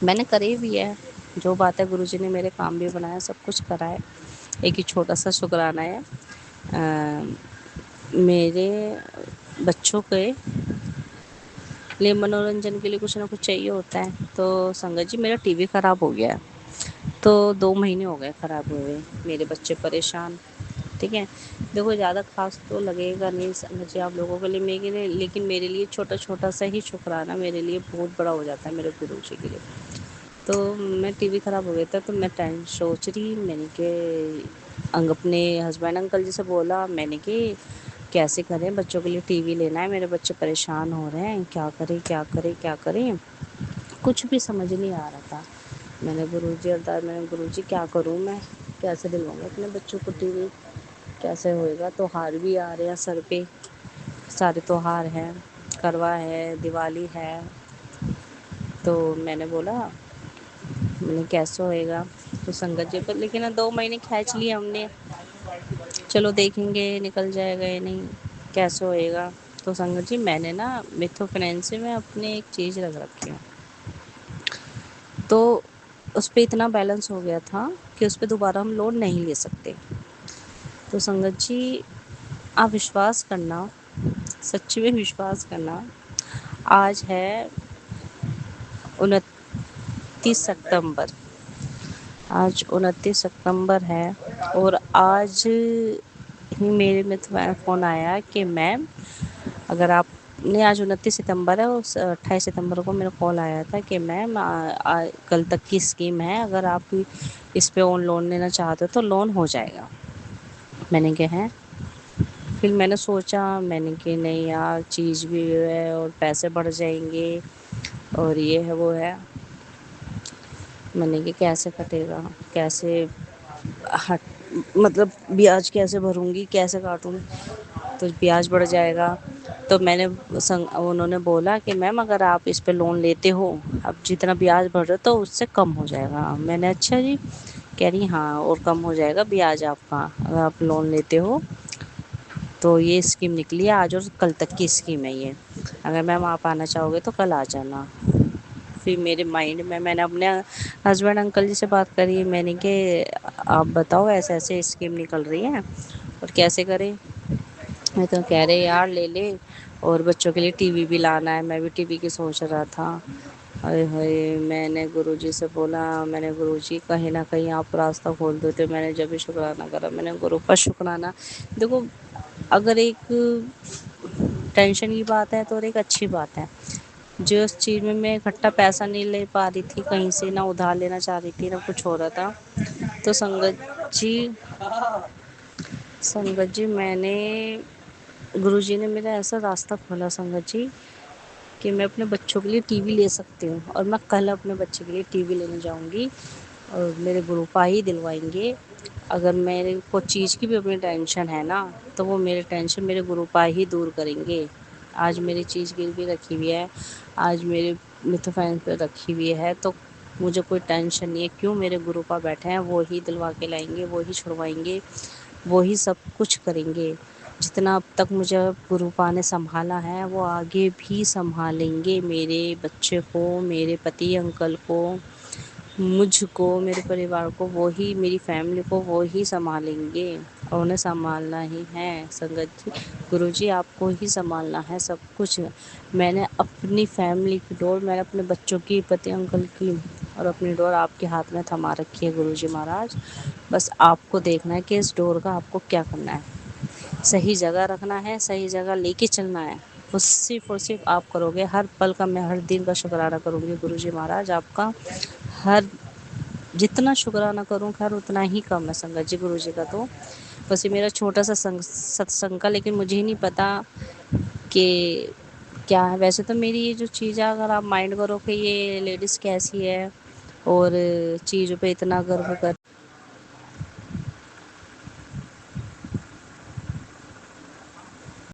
मैंने करे भी है, जो बात है गुरुजी ने मेरे काम भी बनाया, सब कुछ करा है। एक ही छोटा सा शुक्राना है, मेरे बच्चों के लिए मनोरंजन के लिए कुछ ना कुछ चाहिए होता है। तो संगत जी मेरा टीवी ख़राब हो गया है, तो 2 महीने हो गए ख़राब हुए, मेरे बच्चे परेशान। ठीक है, देखो ज़्यादा खास तो लगेगा नहीं संगत जी आप लोगों के लिए, मेरे लेकिन मेरे लिए छोटा छोटा सा ही शुक्राना मेरे लिए बहुत बड़ा हो जाता है, मेरे गुरु जी के लिए। तो मैं टीवी ख़राब हो गया था, तो मैं सोच रही, मैंने कि अपने हस्बैंड अंकल जी से बोला, मैंने कि कैसे करें, बच्चों के लिए टीवी लेना है, मेरे बच्चे परेशान हो रहे हैं, क्या करें क्या करें क्या करें, कुछ भी समझ नहीं आ रहा था। मैंने गुरुजी क्या करूं मैं, कैसे दिलवाऊंगा अपने बच्चों को टीवी, कैसे होएगा। त्योहार भी आ रहे हैं सर पे, सारे त्योहार हैं, करवा है, दिवाली है। तो मैंने बोला, मैंने कैसे होएगा। तो संगत जी पर लेकिन 2 महीने खींच लिए हमने, चलो देखेंगे निकल जाएगा या नहीं, कैसे होएगा। तो संगत जी मैंने ना मिथो फाइनेंस में अपने एक चीज़ रख रखी है, तो उस पे इतना बैलेंस हो गया था कि उस पे दोबारा हम लोन नहीं ले सकते। तो संगत जी आप विश्वास करना, सच्ची में विश्वास करना, आज है 29 सितंबर, आज 29 सितंबर है और आज ही मेरे में तुम्हारा फ़ोन आया कि मैम अगर आपने, आज 29 सितंबर है, उस 28 सितंबर को मेरा कॉल आया था कि मैम कल तक की स्कीम है, अगर आप इस पे ऑन लोन लेना चाहते हो तो लोन हो जाएगा। मैंने कहा है, फिर मैंने सोचा, मैंने कि नहीं यार चीज़ भी है और पैसे बढ़ जाएंगे और ये है वो है। मैंने कि कैसे कटेगा, कैसे हट, मतलब ब्याज कैसे भरूंगी, कैसे काटूंगी, तो ब्याज बढ़ जाएगा। तो उन्होंने बोला कि मैम अगर आप इस पे लोन लेते हो, अब जितना ब्याज बढ़ रहा है तो उससे कम हो जाएगा। मैंने अच्छा जी, कह रही हाँ और कम हो जाएगा ब्याज आपका अगर आप लोन लेते हो। तो ये स्कीम निकली है आज और कल तक की स्कीम है ये, अगर मैम आप आना चाहोगे तो कल आ जाना। फिर मेरे माइंड में मैंने अपने हस्बैंड अंकल जी से बात करी, मैंने कि आप बताओ ऐसे ऐसे स्कीम निकल रही है और कैसे करें। मैं तो कह रहे यार ले ले, और बच्चों के लिए टीवी भी लाना है, मैं भी टीवी की सोच रहा था। अरे हाय, मैंने गुरुजी से बोला, मैंने गुरुजी कहीं ना कहीं आप रास्ता खोल देते। मैंने जब भी शुक्राना करा, मैंने गुरु पर शुक्राना। देखो अगर एक टेंशन की बात है तो और एक अच्छी बात है, जो उस चीज़ में मैं इकट्ठा पैसा नहीं ले पा रही थी कहीं से, ना उधार लेना चाह रही थी, ना कुछ हो रहा था। तो संगत जी मैंने, गुरुजी ने मेरा ऐसा रास्ता खोला संगत जी कि मैं अपने बच्चों के लिए टीवी ले सकती हूँ, और मैं कल अपने बच्चे के लिए टीवी लेने जाऊँगी और मेरे गुरुपा ही दिलवाएंगे। अगर मेरे को चीज़ की भी अपनी टेंशन है ना, तो वो मेरे टेंशन मेरे गुरुपा ही दूर करेंगे। आज मेरी चीज़ गिरवी रखी हुई है, आज मेरे मिथो फाइनेंस पे रखी हुई है, तो मुझे कोई टेंशन नहीं है। क्यों, मेरे गुरुपा बैठे हैं, वो ही दिलवा के लाएंगे, वो ही छुड़वाएंगे, वो ही सब कुछ करेंगे। जितना अब तक मुझे गुरु पा ने संभाला है वो आगे भी संभालेंगे। मेरे बच्चे को, मेरे पति अंकल को, मुझको, मेरे परिवार को वो ही, मेरी फैमिली को वो ही संभालेंगे और उन्हें संभालना ही है। संगत जी, गुरु जी आपको ही संभालना है सब कुछ। मैंने अपनी फैमिली की डोर, मैंने अपने बच्चों की, पति अंकल की और अपनी डोर आपके हाथ में थमा रखी है गुरु जी महाराज। बस आपको देखना है कि इस डोर का आपको क्या करना है, सही जगह रखना है, सही जगह लेके चलना है। वो सिर्फ और सिर्फ आप करोगे। हर पल का, मैं हर दिन का शुक्राना करूँगी गुरु जी महाराज आपका। हर जितना शुक्राना करूँ खैर उतना ही कम है संगत जी गुरु जी का। तो बस ये मेरा छोटा सा सत्संग का, लेकिन मुझे ही नहीं पता कि क्या है। वैसे तो मेरी ये जो चीज़ है, अगर आप माइंड करो कि ये लेडीज़ कैसी है और चीज़ों पे इतना गर्व कर